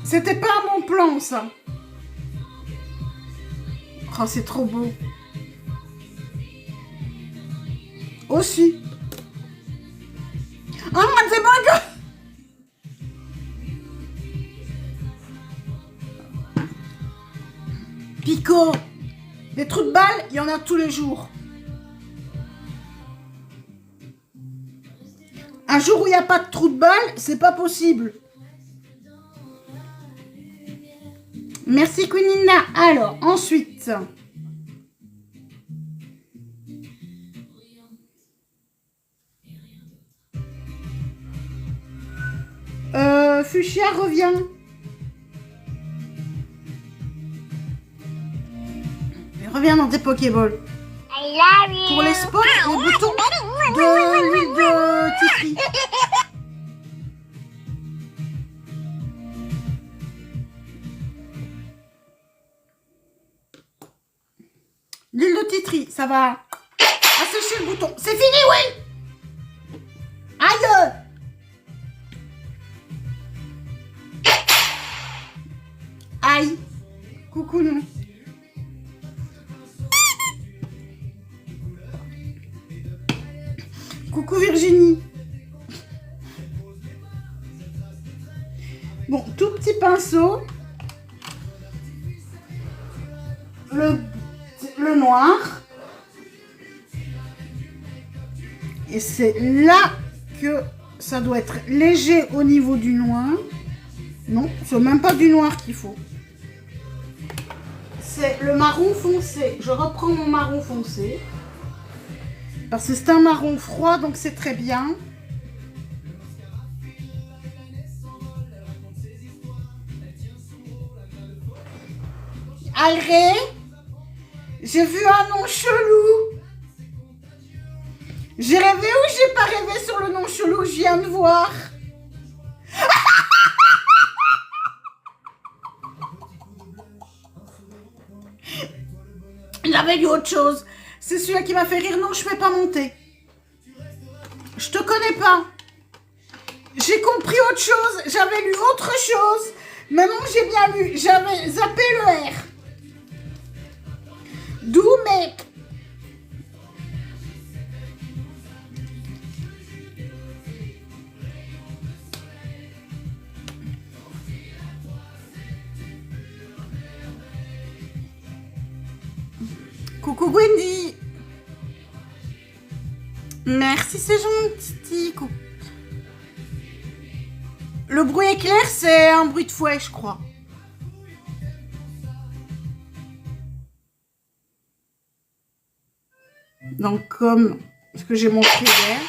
[SPEAKER 1] C'était pas mon plan, ça. Oh, c'est trop beau. Aussi. Ah, c'est bon que... Pico. Des trous de balles, il y en a tous les jours. Un jour où il n'y a pas de trou de balles, c'est pas possible. Merci Queenina. Alors, ensuite. Fuchsia revient. Il revient dans tes Pokéballs.
[SPEAKER 2] I love you.
[SPEAKER 1] Pour les spots, les boutons de l'huile de Titri. L'huile de Titri, ça va assécher le bouton. C'est fini, oui. Aïe. Aïe. Coucou, non. Coucou Virginie. Bon, tout petit pinceau. Le noir. Et c'est là que ça doit être léger au niveau du noir. Non, c'est même pas du noir qu'il faut. C'est le marron foncé. Je reprends mon marron foncé. Parce que c'est un marron froid, donc c'est très bien. Alré, j'ai vu un nom chelou. J'ai rêvé ou j'ai pas rêvé sur le nom chelou que je viens de voir? J'avais lu autre chose. C'est celui-là qui m'a fait rire. Non, je ne vais pas monter. Je te connais pas. J'ai compris autre chose. J'avais lu autre chose. Maintenant, j'ai bien lu. J'avais zappé le R. D'où mes... Coucou Gwendy. Merci, c'est gentil. Le bruit éclair, c'est un bruit de fouet, je crois. Donc, comme ce que j'ai montré hier.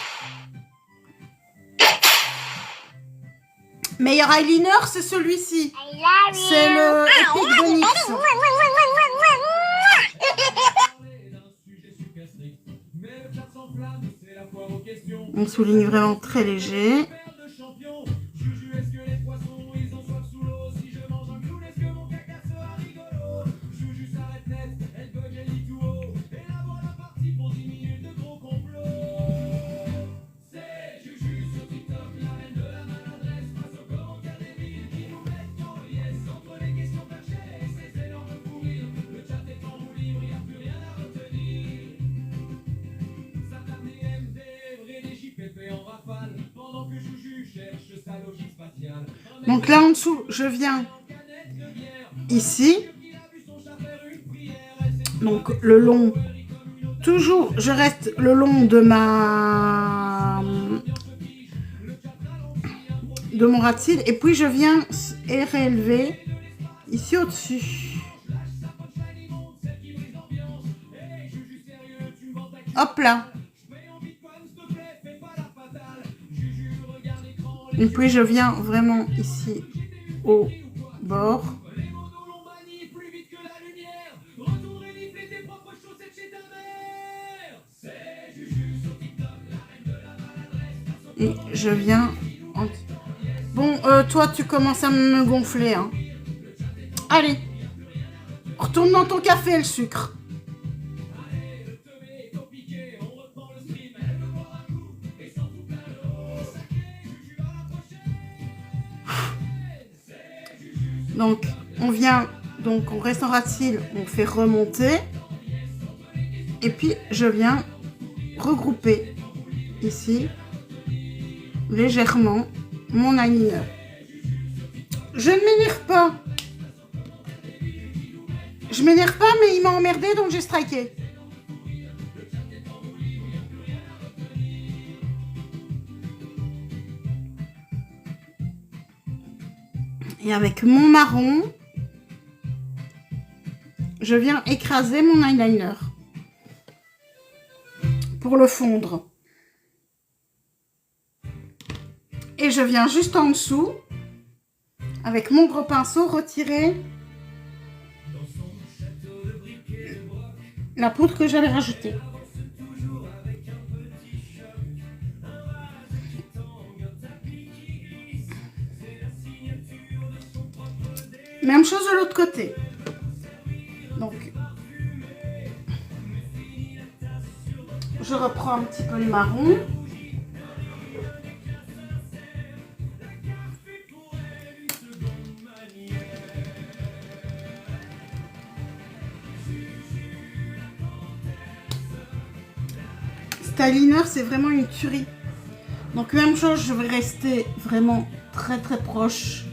[SPEAKER 1] Meilleur eyeliner, c'est celui-ci. C'est le Epic de NYX. On souligne vraiment très léger. Donc là en dessous, je viens ici. Donc le long, toujours, je reste le long de mon ras de cils. Et puis je viens réélever ici au-dessus. Hop là. Et puis je viens vraiment ici au bord. Et je viens... Bon, toi, tu commences à me gonfler. Hein. Allez, retourne dans ton café, le sucre. Donc, on vient, donc on reste en ras de cils, on fait remonter. Et puis, je viens regrouper ici, légèrement, mon eyeliner. Je ne m'énerve pas. Je m'énerve pas, mais il m'a emmerdé, donc j'ai striké. Et avec mon marron, je viens écraser mon eyeliner pour le fondre. Et je viens juste en dessous, avec mon gros pinceau, retirer la poudre que j'allais rajouter. Même chose de l'autre côté. Donc, je reprends un petit peu le marron. Cet eyeliner, c'est vraiment une tuerie. Donc, même chose, je vais rester vraiment très proche.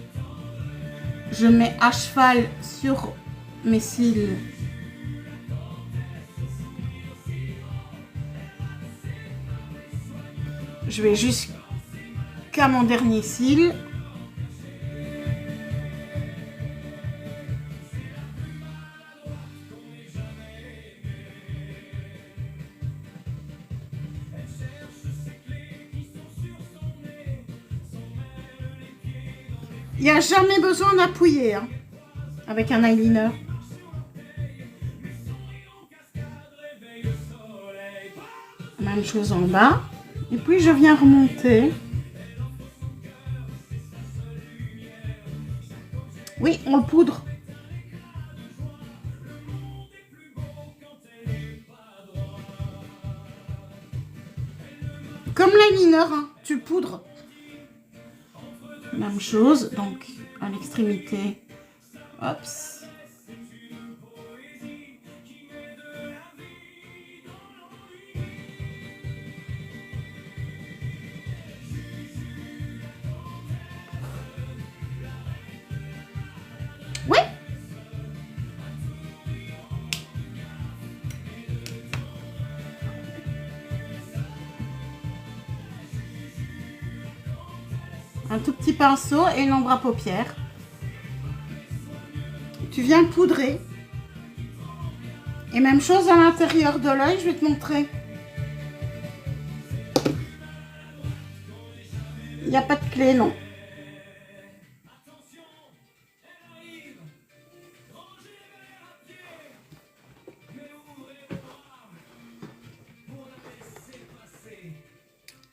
[SPEAKER 1] Je mets à cheval sur mes cils. Je vais jusqu'à mon dernier cil. Il n'y a jamais besoin d'appuyer hein, avec un eyeliner. Même chose en bas. Et puis je viens remonter. Oui, on le poudre. Comme l'eyeliner, hein, tu le poudres. Même chose, donc à l'extrémité. Hop. Oui. Un tout petit pinceau et une ombre à paupières. Tu viens poudrer. Et même chose à l'intérieur de l'œil, je vais te montrer. Il n'y a pas de clé, non.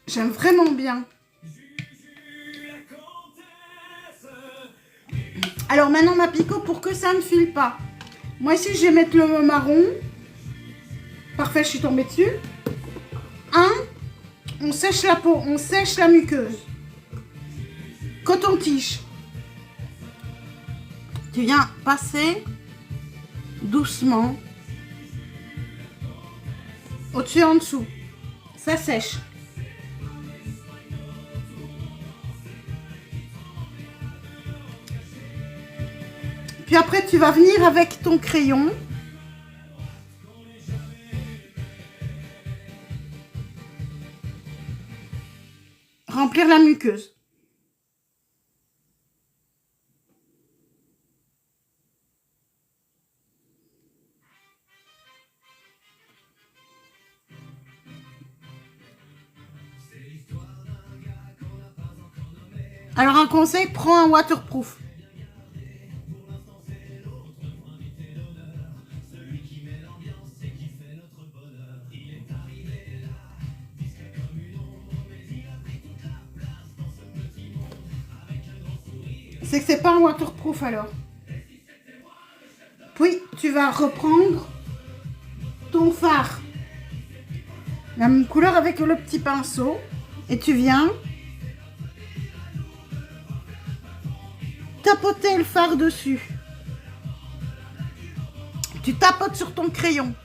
[SPEAKER 1] J'aime vraiment bien. Alors maintenant ma picot, pour que ça ne file pas. Moi ici je vais mettre le marron. Parfait, je suis tombée dessus. On sèche la peau, on sèche la muqueuse. Coton-tige. Tu viens passer doucement au-dessus et en dessous. Ça sèche. Puis après, tu vas venir avec ton crayon. Remplir la muqueuse. Alors un conseil, prends un waterproof. c'est que c'est pas un waterproof alors. Puis tu vas reprendre ton fard, la même couleur avec le petit pinceau, et tu viens tapoter le fard dessus. Tu tapotes sur ton crayon.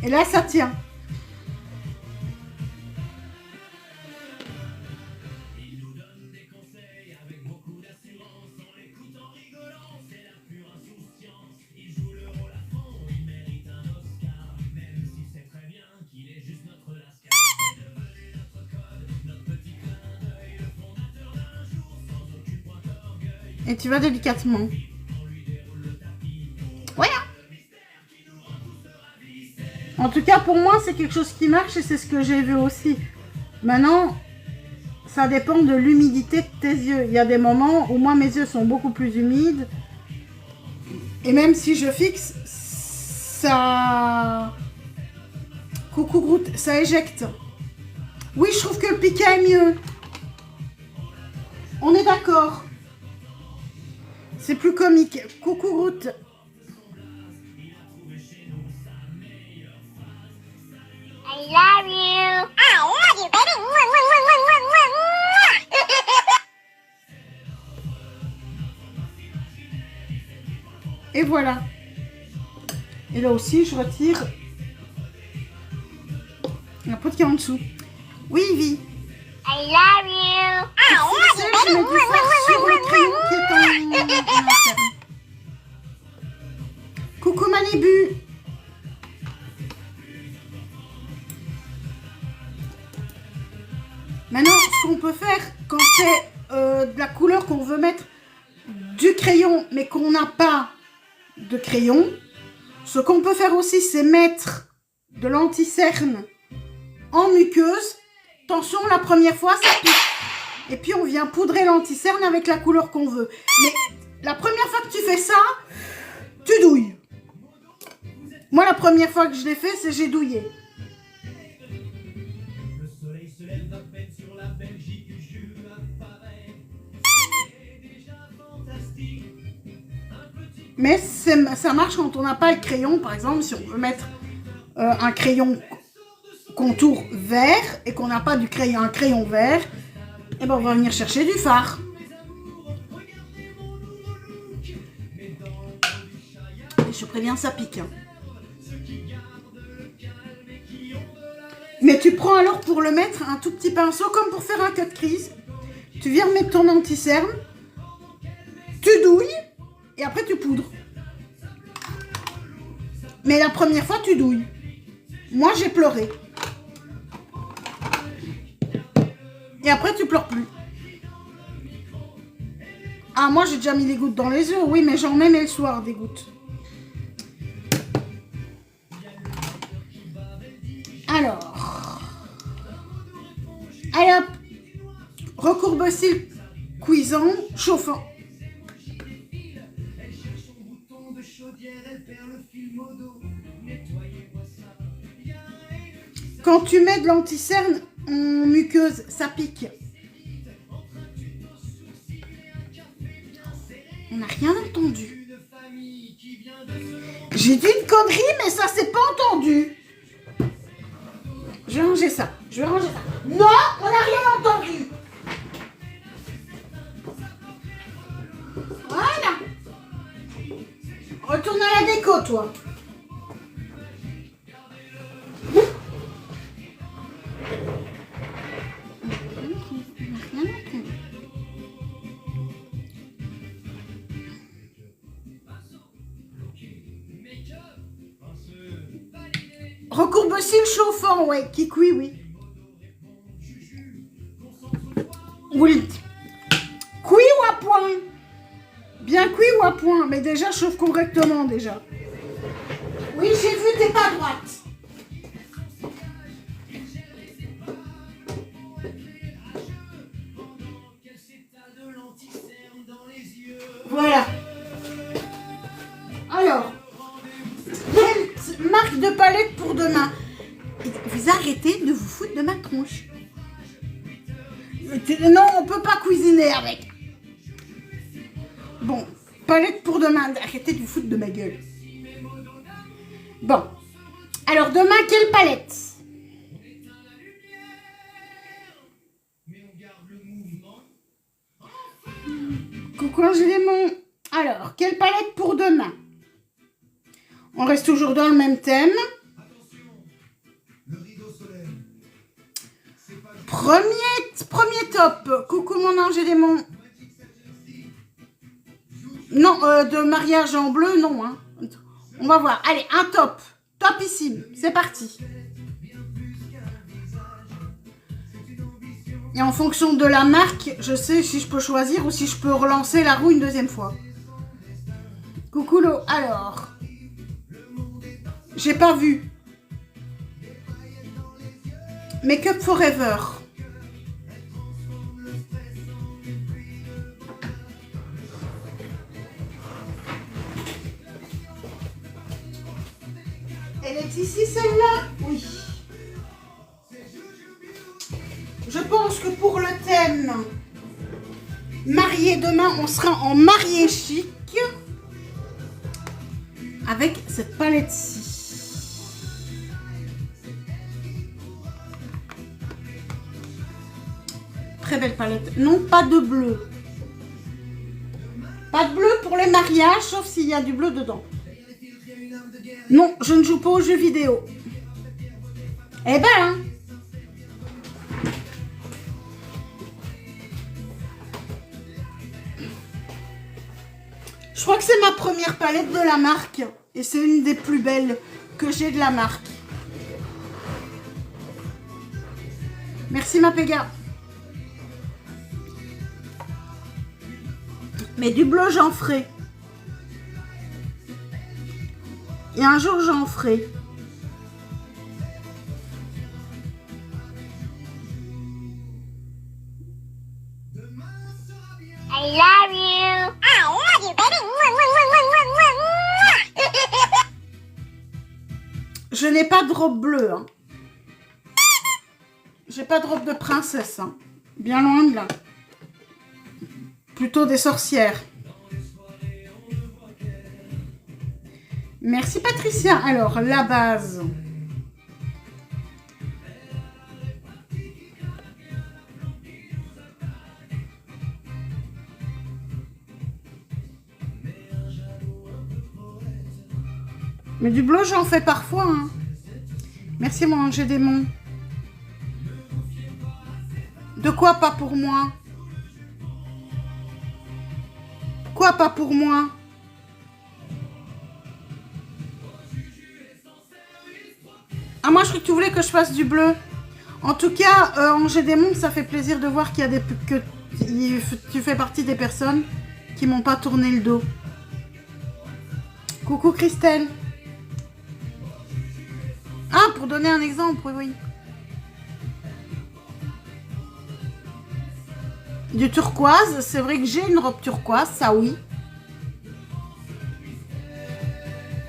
[SPEAKER 1] Et là, ça tient. Et tu vas délicatement. Voilà. En tout cas, pour moi, c'est quelque chose qui marche et c'est ce que j'ai vu aussi. Maintenant, ça dépend de l'humidité de tes yeux. Il y a des moments où moi, mes yeux sont beaucoup plus humides. Et même si je fixe, ça... Coucou Groot, ça éjecte. Oui, je trouve que le piquet est mieux. On est d'accord. C'est plus comique. Coucou Groot.
[SPEAKER 2] I love you. I love you, baby. Mwah, mwah, mwah, mwah, mwah, mwah.
[SPEAKER 1] Et voilà. Et là aussi, je retire la peau qui est en dessous. Oui, Ivy.
[SPEAKER 2] I love you. I love you,
[SPEAKER 1] Je
[SPEAKER 2] baby.
[SPEAKER 1] mets du fard sur le crayon qui est en interne. Coucou Manibu. Maintenant, ce qu'on peut faire quand c'est de la couleur qu'on veut mettre du crayon, mais qu'on n'a pas de crayon, ce qu'on peut faire aussi, c'est mettre de l'anti-cerne en muqueuse. Attention, la première fois, ça pique. Et puis, on vient poudrer l'anti-cerne avec la couleur qu'on veut. Mais la première fois que tu fais ça, tu douilles. Moi, la première fois que je l'ai fait, c'est j'ai douillé. Mais ça marche quand on n'a pas le crayon. Par exemple, si on veut mettre un crayon contour vert et qu'on n'a pas un crayon vert, et ben on va venir chercher du fard. Et je préviens, ça pique. Hein. Mais tu prends alors pour le mettre un tout petit pinceau comme pour faire un cut crease. Tu viens mettre ton anti-cerne, tu douilles et après tu poudres. Mais la première fois tu douilles. Moi j'ai pleuré. Et après tu pleures plus. Ah moi j'ai déjà mis des gouttes dans les yeux. Oui mais j'en mets le soir des gouttes. Alors. Allez hop. Recourbe-cils cuisant, chauffant. Quand tu mets de l'anti-cerne en muqueuse, ça pique. On n'a rien entendu. J'ai dit une connerie, mais ça s'est pas entendu. Je vais ranger ça. Non, on n'a rien entendu. Voilà. Retourne à la déco, toi. Recourbe-cils chauffant, ouais, qui cuit, oui. Oui. Cuit ou à point? Bien cuit ou à point? Mais déjà, chauffe correctement, déjà. Oui, j'ai vu, t'es pas droite. Voilà. tronche. Non, on peut pas cuisiner avec. Bon, palette pour demain. Arrêtez de vous foutre de ma gueule. Bon. Alors, demain, quelle palette? Coucou Angélémon. Alors, quelle palette pour demain? On reste toujours dans le même thème. Premier top. Coucou mon Angélémon. Non, de mariage en bleu, non. Hein. On va voir. Allez, un top. Topissime. C'est parti. Et en fonction de la marque, je sais si je peux choisir ou si je peux relancer la roue une deuxième fois. Coucou Lo. Alors, j'ai pas vu. Make Up Forever. Elle est ici celle-là? Oui. Je pense que pour le thème marié demain, on sera en marié chic avec cette palette-ci. Très belle palette. Non, pas de bleu. Pas de bleu pour les mariages, sauf s'il y a du bleu dedans. Non, je ne joue pas aux jeux vidéo. Eh ben, hein. Je crois que c'est ma première palette de la marque. Et c'est une des plus belles que j'ai de la marque. Merci ma Péga. Mais du bleu, j'en ferai. Et un jour, j'en ferai.
[SPEAKER 2] I love you. I love you, baby.
[SPEAKER 1] Je n'ai pas de robe bleue. Hein. J'ai pas de robe de princesse. Hein. Bien loin de là. Plutôt des sorcières. Merci Patricia. Alors, la base. Mais du bleu, j'en fais parfois. Hein. Merci mon ange démon. De quoi pas pour moi? Quoi pas pour moi? Ah, moi, je crois que tu voulais que je fasse du bleu. En tout cas, Angers Démon, ça fait plaisir de voir qu'il y a que tu fais partie des personnes qui m'ont pas tourné le dos. Coucou Christelle. Ah, pour donner un exemple, oui, oui. Du turquoise, c'est vrai que j'ai une robe turquoise, ça oui.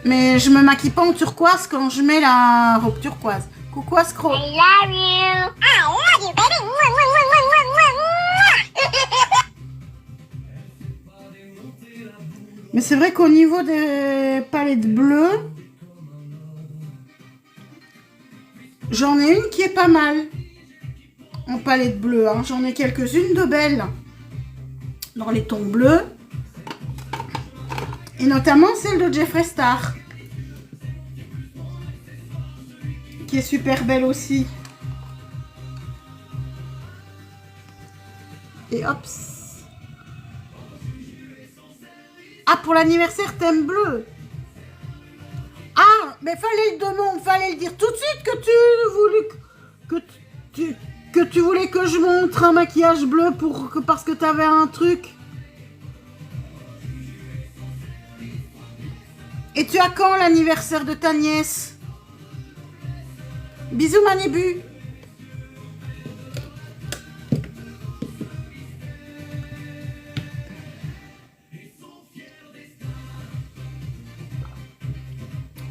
[SPEAKER 1] Mais je me maquille pas en turquoise quand je mets la robe turquoise. Coucou Ascro.
[SPEAKER 2] I love you. I love you, baby.
[SPEAKER 1] Mais c'est vrai qu'au niveau des palettes bleues, j'en ai une qui est pas mal. En palette bleue, hein. J'en ai quelques-unes de belles. Dans les tons bleus. Et notamment celle de Jeffree Star. Qui est super belle aussi. Et hop. Ah, pour l'anniversaire, thème bleu. Ah, mais fallait le demander, fallait le dire tout de suite que tu voulais que je montre un maquillage bleu parce que tu avais un truc. Et tu as quand l'anniversaire de ta nièce? Bisous Manibu.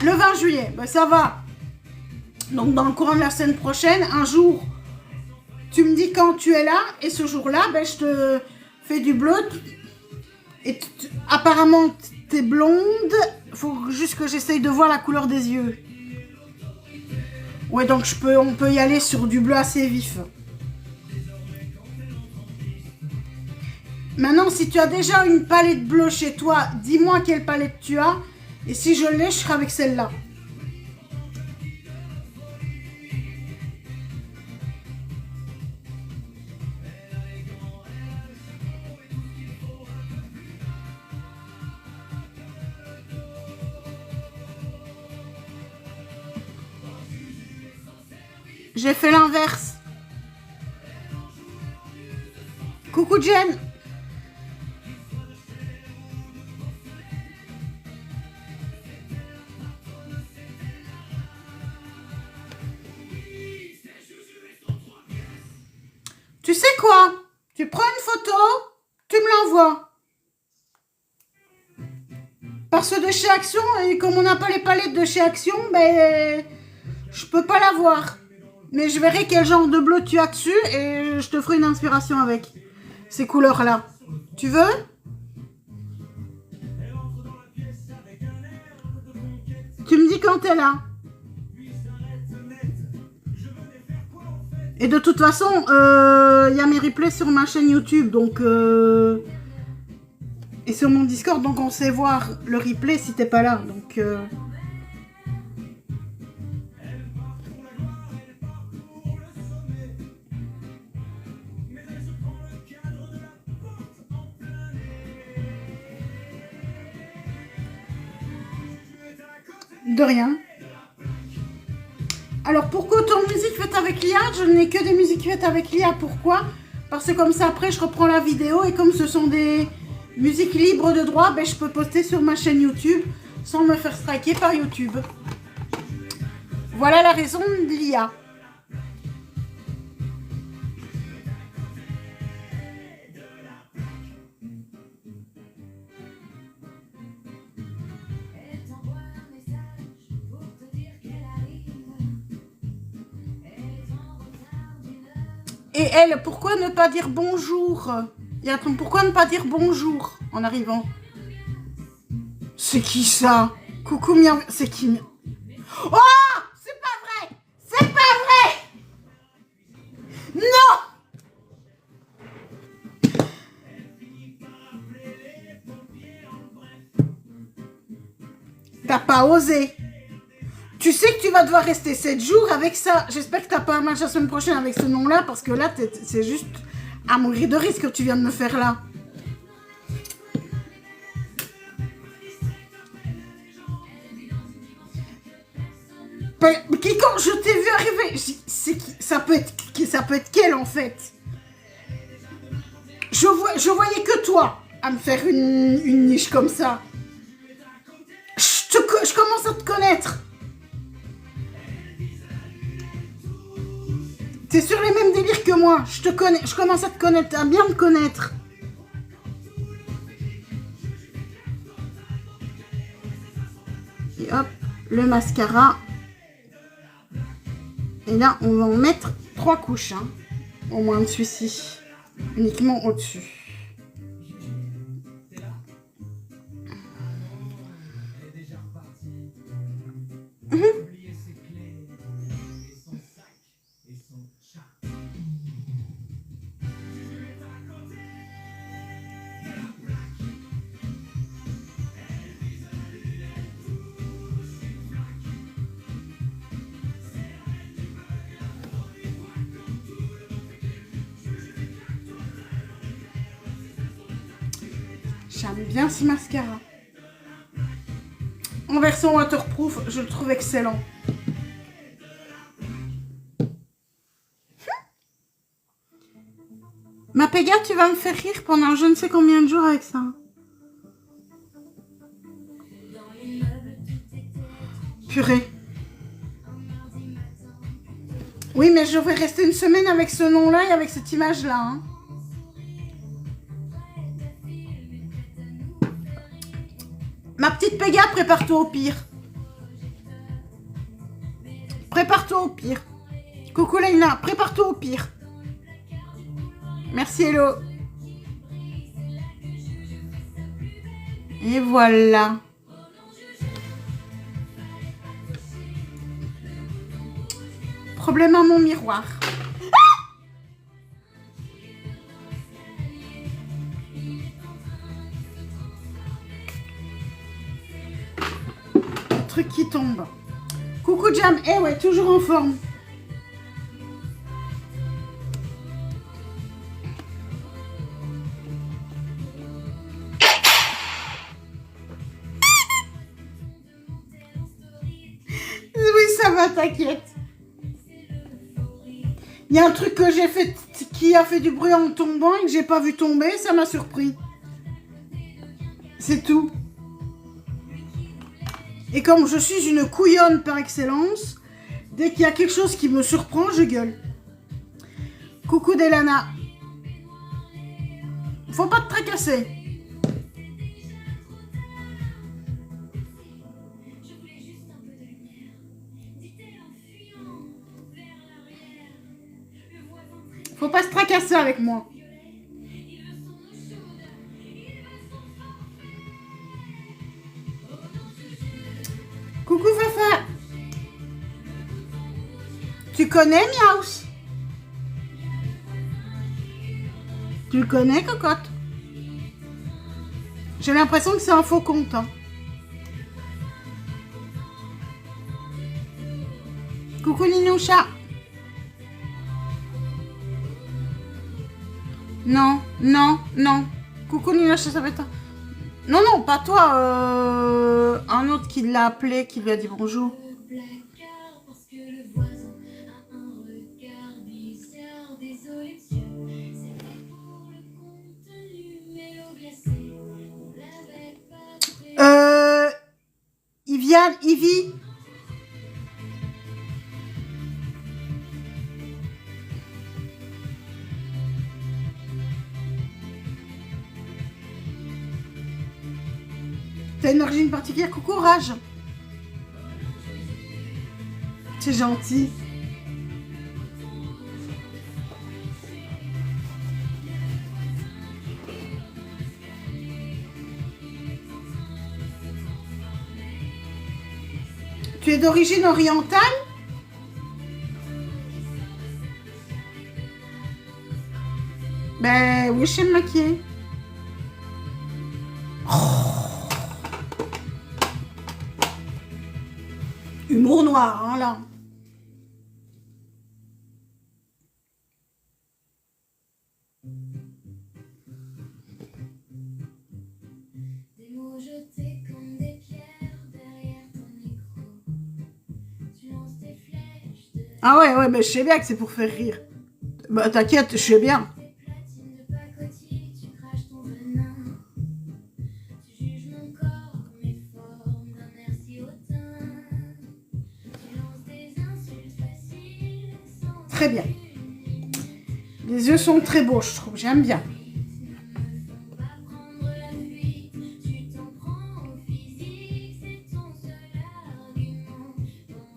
[SPEAKER 1] Le 20 juillet, ben ça va. Donc dans le courant de la semaine prochaine, un jour Tu me dis quand tu es là, et ce jour-là, ben, je te fais du bleu. Et apparemment, t'es blonde. Faut juste que j'essaye de voir la couleur des yeux. Ouais, donc on peut y aller sur du bleu assez vif. Maintenant, si tu as déjà une palette bleue chez toi, dis-moi quelle palette tu as. Et si je l'ai, je serai avec celle-là. J'ai fait l'inverse. Coucou Jen. Tu sais quoi? Tu prends une photo, tu me l'envoies. Parce que de chez Action, et comme on n'a pas les palettes de chez Action, ben, je peux pas l'avoir. Mais je verrai quel genre de bleu tu as dessus et je te ferai une inspiration avec ces couleurs-là. Tu veux? Tu me dis quand t'es là. Et de toute façon, y a mes replays sur ma chaîne YouTube, donc et sur mon Discord, donc on sait voir le replay si t'es pas là. Donc de rien. Alors pourquoi autant de musique faite avec l'IA? Je n'ai que des musiques faites avec l'IA. Pourquoi? Parce que comme ça après je reprends la vidéo et comme ce sont des musiques libres de droit, ben, je peux poster sur ma chaîne YouTube sans me faire striker par YouTube. Voilà la raison de l'IA. Et elle, pourquoi ne pas dire bonjour? Et attends, pourquoi ne pas dire bonjour en arrivant? C'est qui ça? Coucou Miam, c'est qui? Oh! C'est pas vrai! C'est pas vrai! Non! T'as pas osé. Tu sais que tu vas devoir rester 7 jours avec ça. J'espère que t'as pas un match la semaine prochaine avec ce nom-là, parce que là, c'est juste à mourir de risque que tu viens de me faire là. Quand je t'ai vu arriver, ça peut être quel en fait? Je voyais que toi à me faire une niche comme ça. Je commence à te connaître. T'es sur les mêmes délires que moi. Je te connais, je commence à te connaître, à bien me connaître. Et hop, le mascara. Et là, on va en mettre 3 couches, hein, au moins de celui-ci, uniquement au-dessus. J'aime bien ce mascara. En version waterproof, je le trouve excellent. Ma Péga, tu vas me faire rire pendant je ne sais combien de jours avec ça. Purée. Oui, mais je vais rester une semaine avec ce nom-là et avec cette image-là. Hein. Ma petite Péga, prépare-toi au pire. Prépare-toi au pire. Coucou Leïna, prépare-toi au pire. Merci Hello. Et voilà. Problème à mon miroir. Truc qui tombe. Coucou Jam. Eh ouais, toujours en forme. Oui, ça va, t'inquiète. Il y a un truc que j'ai fait qui a fait du bruit en tombant et que j'ai pas vu tomber, ça m'a surpris. C'est tout. Et comme je suis une couillonne par excellence, dès qu'il y a quelque chose qui me surprend, je gueule. Coucou Delana. Faut pas te tracasser. Faut pas se tracasser avec moi. Coucou Fafa. Tu connais Miaus? Tu le connais, cocotte? J'ai l'impression que c'est un faux compte. Hein. Coucou Ninoucha. Non, non, non. Coucou Ninoucha, ça va être... Non, non, pas toi. Un autre qui l'a appelé, qui lui a dit bonjour. Ivy. T'as une origine particulière? Coucou Rage. C'est gentil. Tu es d'origine orientale? Ben oui, je sais me maquiller. Humour noir, hein, là.
[SPEAKER 3] Des mots jetés comme des pierres derrière ton micro. Tu lances tes flèches de
[SPEAKER 1] Ah ouais, mais je sais bien que c'est pour faire rire. Bah t'inquiète, je sais bien.
[SPEAKER 3] tes platines de pacotille. Tu craches ton venin. Tu juges mon corps, mes formes d'un air si hautain. Tu lances des insultes faciles sans
[SPEAKER 1] Très bien. Les yeux sont très beaux, je trouve. J'aime bien.
[SPEAKER 3] pas prendre la fuite. Tu t'en prends au physique, c'est ton seul argument.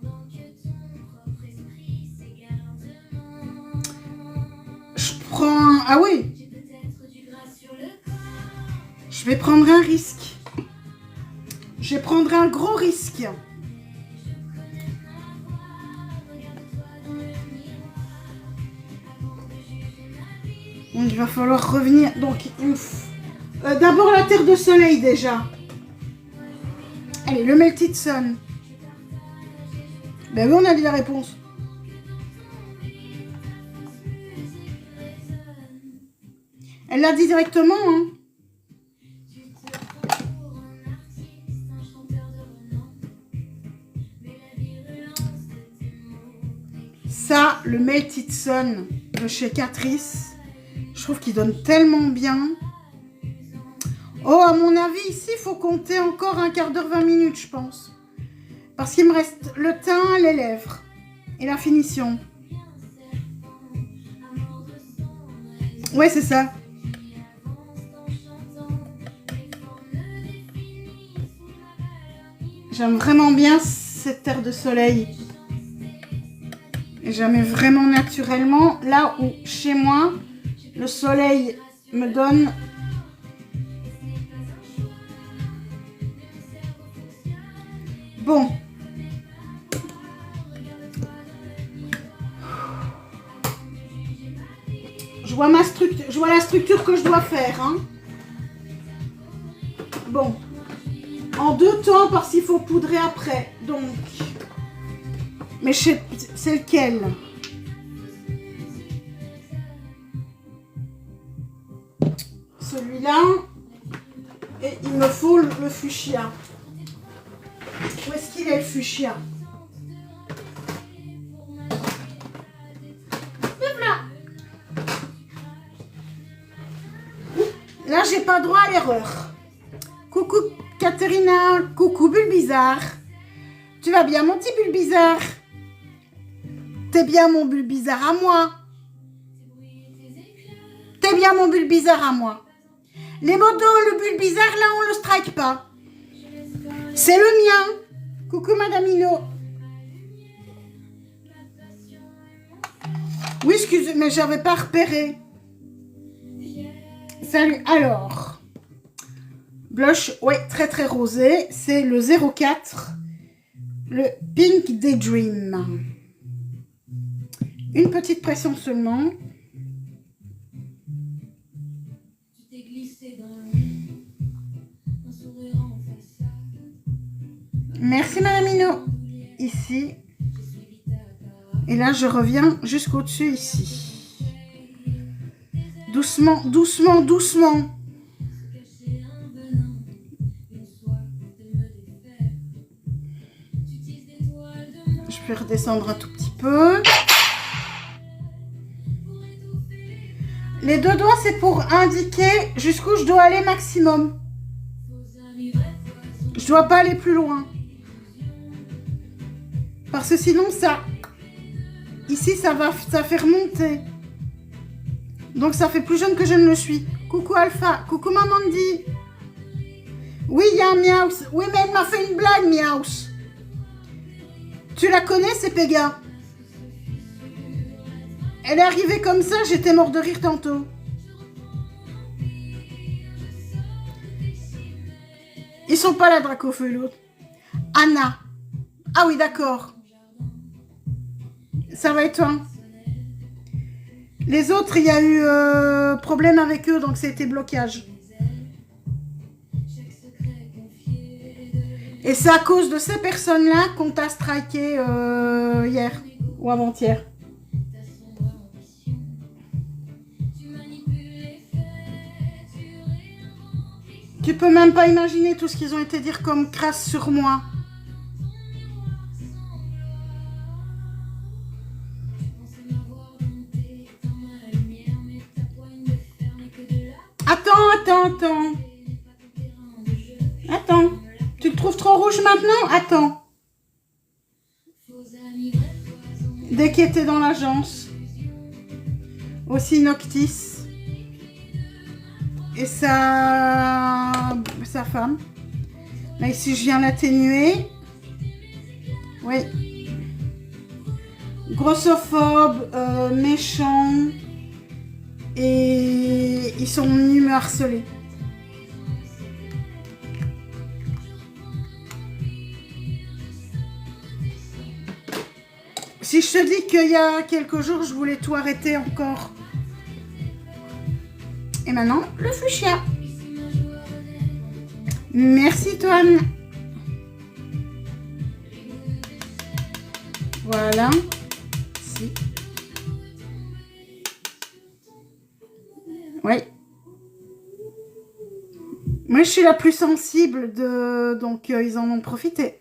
[SPEAKER 3] Pendant que ton propre esprit s'égare de
[SPEAKER 1] Je prends... Ah oui,
[SPEAKER 3] tu peux être du gras sur le corps.
[SPEAKER 1] je vais prendre un risque. Je vais prendre un gros risque. Donc il va falloir revenir. Donc d'abord la Terre de Soleil déjà. Allez, le Melted Sun. Ben oui, on a dit la réponse. Elle l'a dit directement, hein.
[SPEAKER 3] Tu te prends pour un artiste, un chanteur de renom. Mais la virulence de tes mots.
[SPEAKER 1] Ça, le Melted Sun de chez Catrice, je trouve qu'il donne tellement bien. Oh, à mon avis, ici, il faut compter encore un quart d'heure, 20 minutes, je pense. Parce qu'il me reste le teint, les lèvres et la finition. Ouais, c'est ça. J'aime vraiment bien cette terre de soleil. Et j'aime vraiment naturellement. Là où, chez moi, Le soleil me donne... Bon. Je vois la structure que je dois faire. Hein. Bon. En 2 temps parce qu'il faut poudrer après. Donc. Mais c'est lequel? Celui-là. Et il me faut le fuchsia. Où est-ce qu'il est le fuchsia? Là, j'ai pas droit à l'erreur. Coucou Katerina, coucou Bulbizarre. Tu vas bien mon petit Bulbizarre? T'es bien mon Bulbizarre à moi? T'es bien mon Bulbizarre à moi? Les modos, le Bulbizarre, là, on le strike pas. C'est le mien. Coucou Madame Hino. Oui, excusez, mais j'avais pas repéré. Salut. Alors, blush, ouais, très très rosé. C'est le 04, le Pink Daydream. Une petite pression seulement. Merci Madame Hino. Ici. Et là, je reviens jusqu'au-dessus ici. Doucement, doucement, doucement. Je vais redescendre un tout petit peu. Les 2 doigts, c'est pour indiquer jusqu'où je dois aller maximum. Je dois pas aller plus loin. Parce que sinon, ça... Ici, ça fait remonter. Donc, ça fait plus jeune que je ne le suis. Coucou Alpha. Coucou Mamandi. Oui, il y a un Miaus. Oui, mais elle m'a fait une blague, Miaus. Tu la connais, c'est Pega. Elle est arrivée comme ça, j'étais mort de rire tantôt. Ils sont pas là, Dracofeu, l'autre. Anna. Ah oui, d'accord. Ça va et toi? Les autres, il y a eu problème avec eux, donc c'était blocage. Et c'est à cause de ces personnes-là qu'on t'a striké hier ou avant-hier. Tu peux même pas imaginer tout ce qu'ils ont été dire comme crasse sur moi. Attends. Attends. Tu te trouves trop rouge maintenant? Attends. Dès qu'il était dans l'agence. Aussi Noctis. Et sa femme. Là, ici, je viens l'atténuer. Oui. Grossophobe, méchant. Et ils sont venus me harceler. Si je te dis qu'il y a quelques jours, je voulais tout arrêter encore. Et maintenant, le fuchsia. Merci, Toine. Voilà. Si. Oui. Moi, je suis la plus sensible de... Donc, ils en ont profité.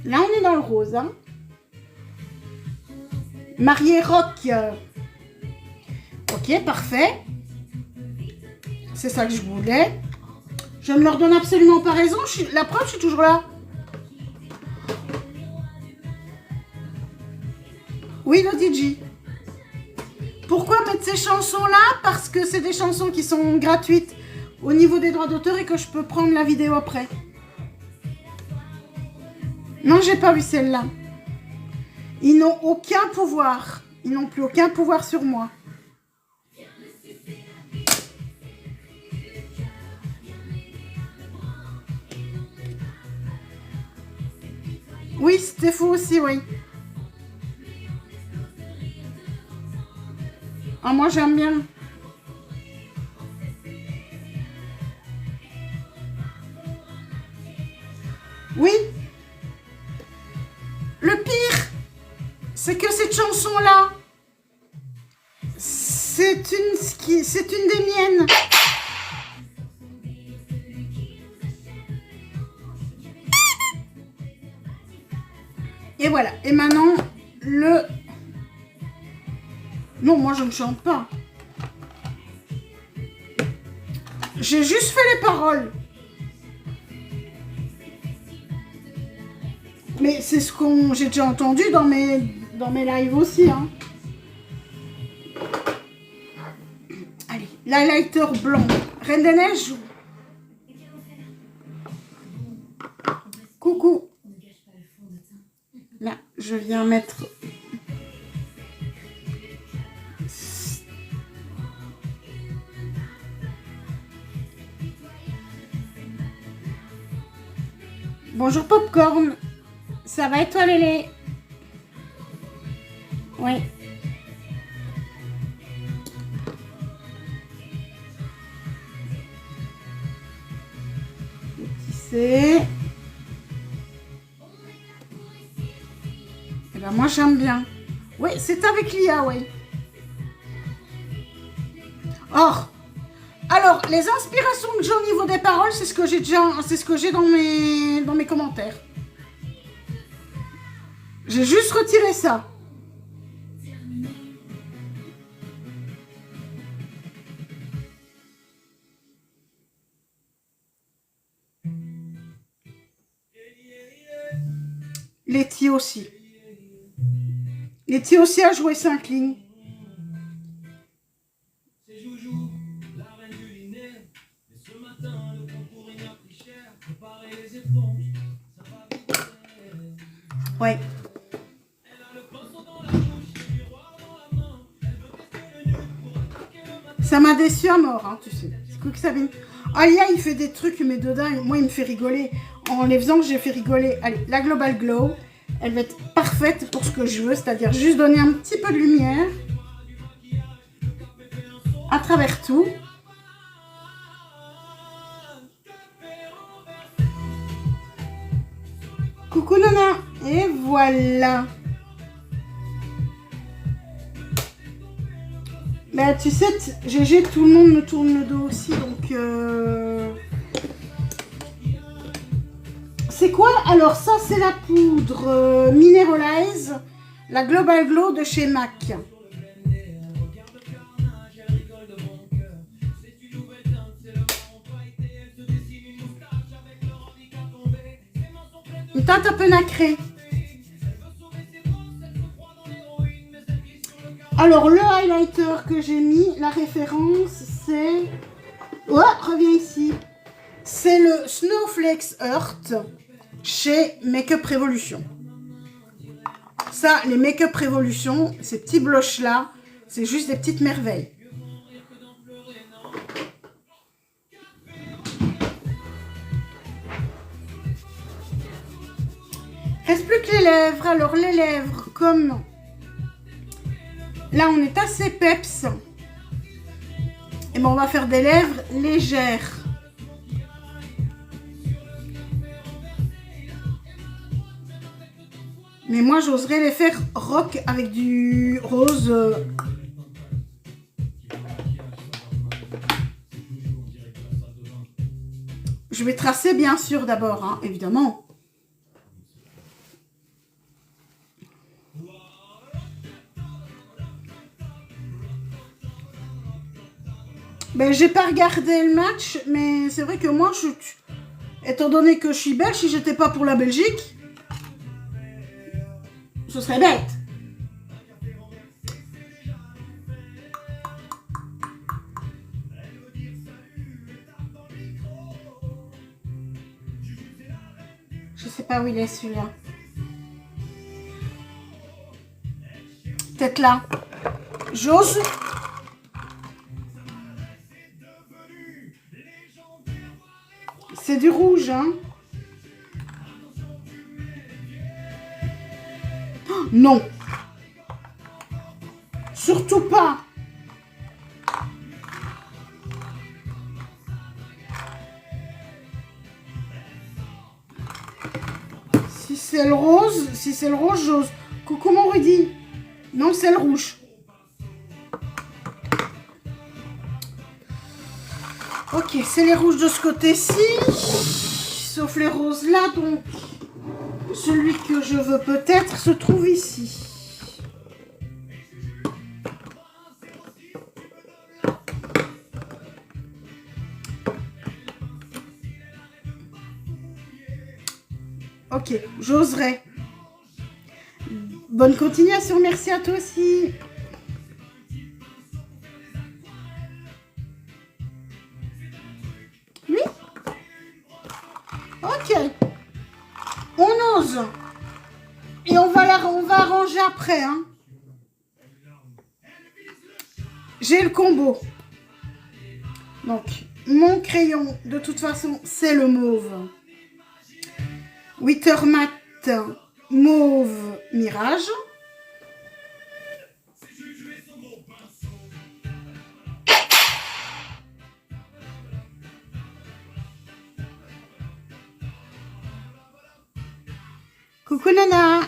[SPEAKER 1] Là, on est dans le rose, hein. Marié rock. Ok, parfait. C'est ça que je voulais. Je ne leur donne absolument pas raison. La preuve, je suis toujours là. Oui, le DJ. Pourquoi mettre ces chansons-là? Parce que c'est des chansons qui sont gratuites au niveau des droits d'auteur et que je peux prendre la vidéo après. Non, j'ai pas vu celle-là. Ils n'ont aucun pouvoir. Ils n'ont plus aucun pouvoir sur moi. Oui, c'était fou aussi, oui. Ah, moi, j'aime bien. Oui. Le pire, c'est que cette chanson-là, c'est une des miennes. Et voilà. Et maintenant, le... Non, moi, je ne chante pas. J'ai juste fait les paroles. Mais c'est ce que j'ai déjà entendu dans mes lives aussi. Hein. Allez, l'highlighter blanc. Reine des Neiges. Coucou. Là, je viens mettre... Bonjour Popcorn. Ça va et toi Lélé? Oui. Tisser. Eh ben moi j'aime bien. Oui, c'est avec Lia, oui. Or, alors les inspirations que j'ai au niveau des paroles, c'est ce que j'ai déjà, c'est ce que j'ai dans mes commentaires. J'ai juste retiré ça. Letty aussi. Letty aussi a joué 5 lignes.
[SPEAKER 4] C'est Joujou, la reine du dîner. Mais ce matin, le concours il a pris cher. Préparer les éponges, ça va vite.
[SPEAKER 1] Ouais.
[SPEAKER 4] Elle a le pinceau dans la bouche, le miroir dans la main. Elle veut tester le nude pour attaquer le matin.
[SPEAKER 1] Ça m'a déçu à mort, hein, tu sais. C'est quoi que ça vient. Alia, il fait des trucs, mais de dingue. Moi, il me fait rigoler. En les faisant, j'ai fait rigoler. Allez, la Global Glow, elle va être parfaite pour ce que je veux, c'est-à-dire juste donner un petit peu de lumière à travers tout. Coucou Nana. Et voilà. Bah, tu sais, GG, tout le monde me tourne le dos aussi, donc... C'est quoi? Alors, ça, c'est la poudre Mineralize, la Global Glow de chez MAC. Une teinte un peu nacrée. Alors, le highlighter que j'ai mis, la référence, c'est... Oh, reviens ici. C'est le Snowflakes Earth chez Makeup Revolution. Ça, les Makeup Revolution, ces petits blushs-là, c'est juste des petites merveilles. Reste plus que les lèvres. Alors, les lèvres, comme... Là, on est assez peps. Et ben, on va faire des lèvres légères. Mais moi, j'oserais les faire rock avec du rose. Je vais tracer, bien sûr, d'abord, hein, évidemment. Ben, j'ai pas regardé le match, mais c'est vrai que moi, étant donné que je suis belge, si j'étais pas pour la Belgique, ce serait bête. Je sais pas où il est celui-là. Peut-être là. J'ose. C'est du rouge, hein. Oh, non. Surtout pas. Si c'est le rose, j'ose. Coucou mon Rudy. Non, c'est le rouge. Ok, c'est les rouges de ce côté-ci. Sauf les roses là, donc celui que je veux peut-être se trouve ici. Ok, j'oserais. Bonne continuation, merci à toi aussi. Oui. Ok. On ose. Et on va arranger après. Hein. J'ai le combo. Donc, mon crayon, de toute façon, c'est le mauve. Wittermat mauve mirage. Coucou Nana.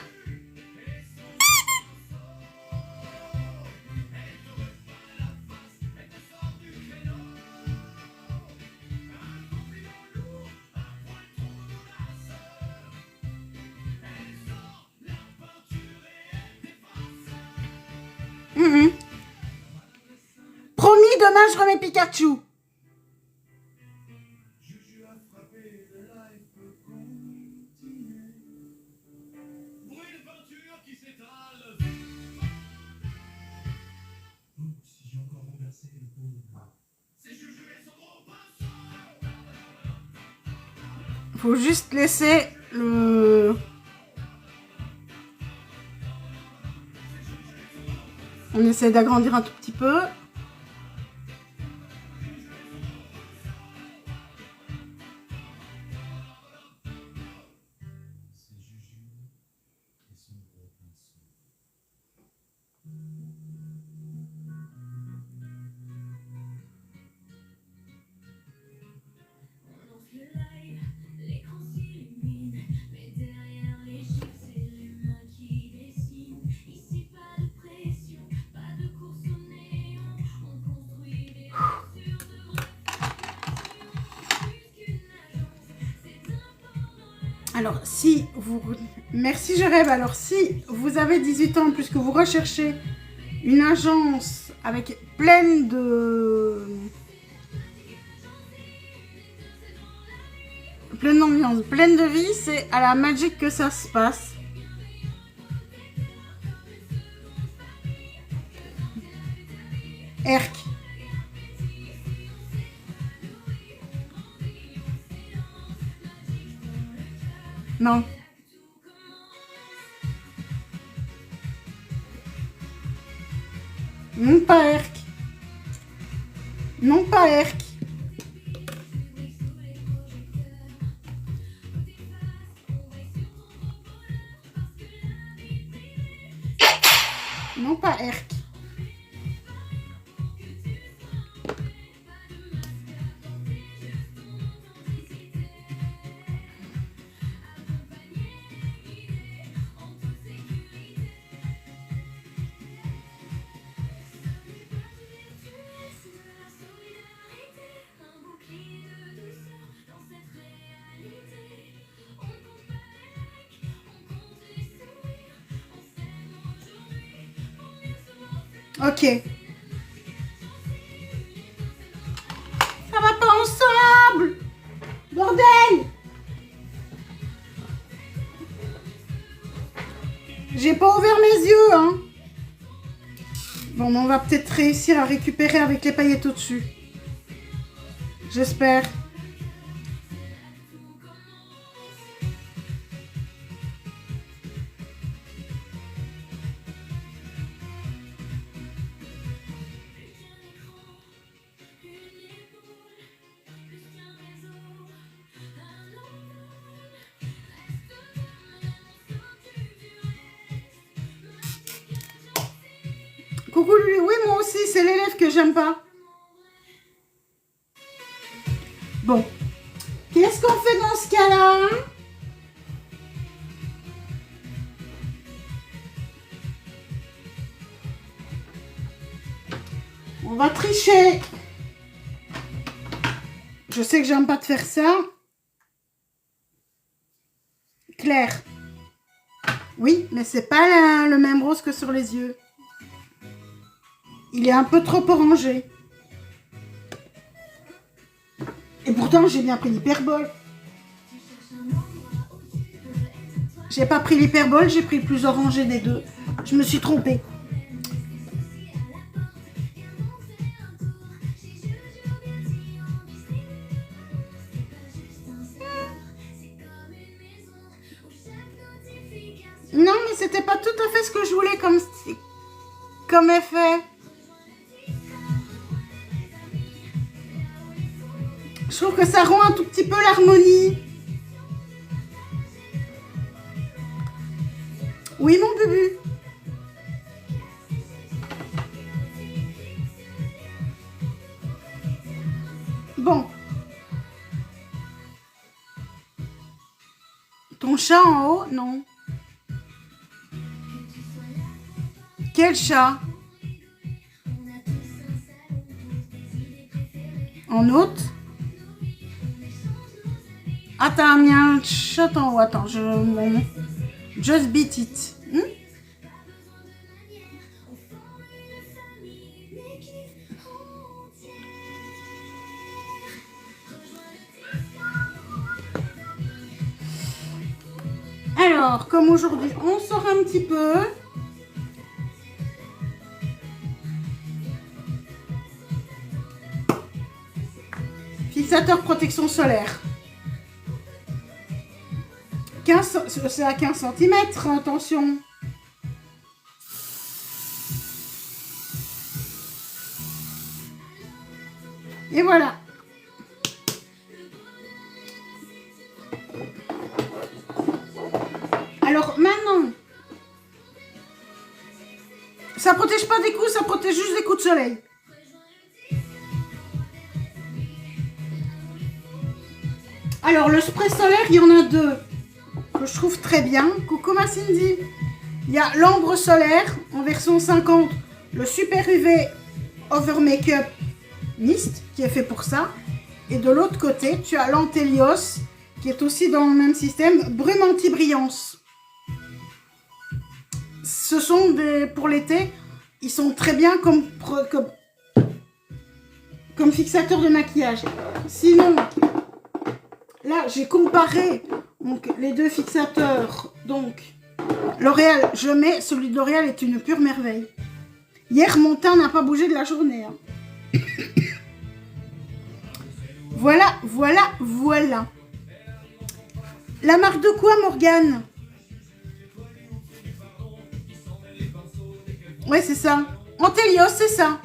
[SPEAKER 1] Promis, demain je remets Pikachu. Faut juste laisser le... On essaie d'agrandir un tout petit peu. Alors, si vous... Merci, je rêve. Alors, si vous avez 18 ans, puisque vous recherchez une agence avec pleine de... pleine d'ambiance, pleine de vie, c'est à la Magic que ça se passe. Erk. Non. Non pas Erk. Non pas Erk. Non pas Erk. Ok. Ça va pas ensemble. Bordel. J'ai pas ouvert mes yeux, hein. Bon, on va peut-être réussir à récupérer avec les paillettes au-dessus. J'espère. Coucou lui, oui moi aussi, c'est l'élève que j'aime pas. Bon, qu'est-ce qu'on fait dans ce cas-là? On va tricher. Je sais que j'aime pas de faire ça. Claire. Oui, mais c'est pas le même rose que sur les yeux. Il est un peu trop orangé. Et pourtant, j'ai bien pris l'hyperbole. J'ai pas pris l'hyperbole, j'ai pris le plus orangé des deux. Je me suis trompée. Non, mais c'était pas tout à fait ce que je voulais comme effet. Je trouve que ça rend un tout petit peu l'harmonie. Oui, mon bubu. Bon. Ton chat en haut? Non. Quel chat? En haute? Ah, t'as mis un chat en haut. Attends, Just beat it. Alors, comme aujourd'hui, on sort un petit peu. Fixateur protection solaire. C'est à 15 cm, attention. Et voilà. Alors maintenant, ça protège pas des coups, ça protège juste des coups de soleil. Alors le spray solaire, il y en a deux que je trouve très bien. Coucou ma Cindy. Il y a l'ambre solaire en version 50, le Super UV Over Makeup Mist qui est fait pour ça. Et de l'autre côté, tu as l'Antelios qui est aussi dans le même système, brume anti-brillance. Ce sont des, pour l'été, ils sont très bien comme fixateur de maquillage. Sinon, là j'ai comparé donc, les deux fixateurs. Donc L'Oréal, je mets, celui de L'Oréal est une pure merveille. Hier, mon teint n'a pas bougé de la journée. Hein. Voilà, voilà, voilà. La marque de quoi, Morgane? Ouais, c'est ça. Antelios, c'est ça.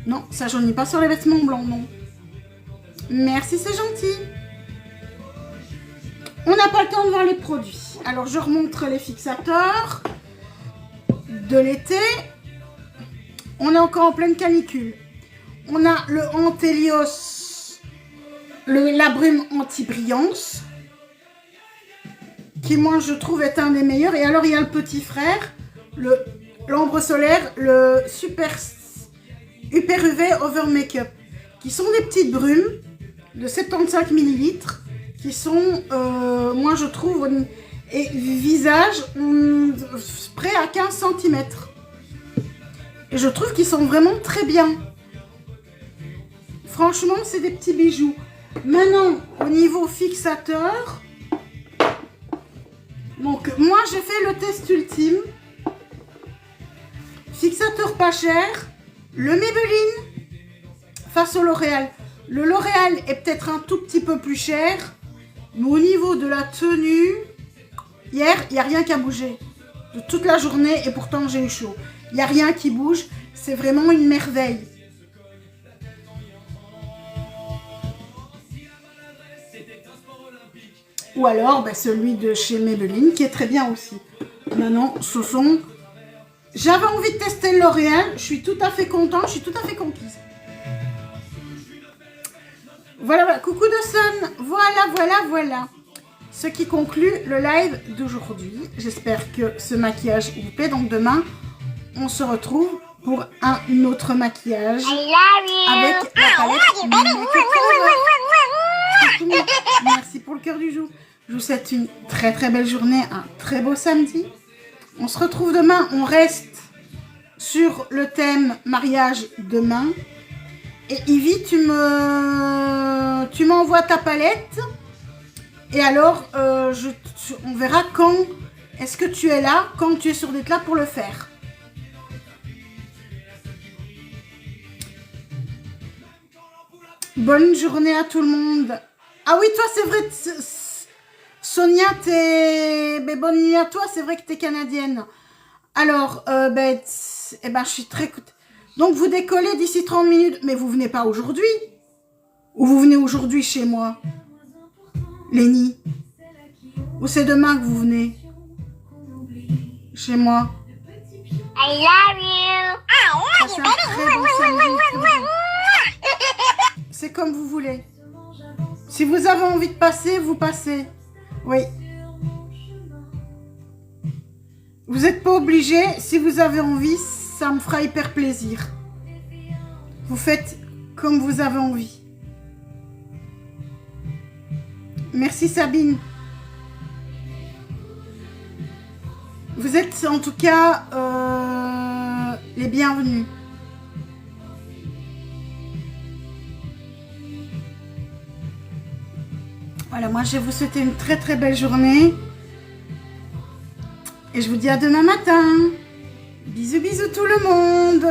[SPEAKER 1] Non, ça jaunit pas sur les vêtements blancs, non. Merci, c'est gentil. On n'a pas le temps de voir les produits. Alors, je remontre les fixateurs de l'été. On est encore en pleine canicule. On a le Antelios, la brume anti-brillance, qui, moi, je trouve est un des meilleurs. Et alors, il y a le petit frère, l'ambre solaire, le Super UV Over Makeup, qui sont des petites brumes de 75 ml, qui sont, moi, je trouve, et visage, près à 15 cm. Et je trouve qu'ils sont vraiment très bien. Franchement, c'est des petits bijoux. Maintenant, au niveau fixateur, donc moi j'ai fait le test ultime. Fixateur pas cher, le Maybelline face au L'Oréal. Le L'Oréal est peut-être un tout petit peu plus cher, mais au niveau de la tenue, hier, il n'y a rien qui a bougé. De toute la journée, et pourtant j'ai eu chaud. Il n'y a rien qui bouge, c'est vraiment une merveille. Ou alors celui de chez Maybelline qui est très bien aussi. Maintenant, ce sont J'avais envie de tester le L'Oréal. Je suis tout à fait contente, je suis tout à fait conquise. Voilà, voilà. Coucou Dawson. Voilà. Ce qui conclut le live d'aujourd'hui. J'espère que ce maquillage vous plaît. Donc demain, on se retrouve pour un autre maquillage
[SPEAKER 2] I love you.
[SPEAKER 1] avec la palette Make Up For What. Merci pour le cœur du jour. Je vous souhaite une très très belle journée, un très beau samedi. On se retrouve demain. On reste sur le thème mariage demain. Et Ivy, tu m'envoies ta palette. Et alors, on verra quand est-ce que tu es là, quand tu es sûr d'être là pour le faire. Bonne journée à tout le monde. Ah oui, toi, c'est vrai, Sonia, mais bonne nuit à toi, c'est vrai que tu es canadienne. Alors, je suis très... Donc, vous décollez d'ici 30 minutes, mais vous venez pas aujourd'hui? Ou vous venez aujourd'hui chez moi, Lénie? Ou c'est demain que vous venez chez moi?
[SPEAKER 2] I love you.
[SPEAKER 1] Passez un très bon samedi. C'est comme vous voulez. Si vous avez envie de passer, vous passez. Oui. Vous n'êtes pas obligé. Si vous avez envie, ça me fera hyper plaisir. Vous faites comme vous avez envie. Merci Sabine. Vous êtes en tout cas les bienvenus. Voilà, moi je vais vous souhaiter une très très belle journée. Et je vous dis à demain matin. Bisous bisous tout le monde.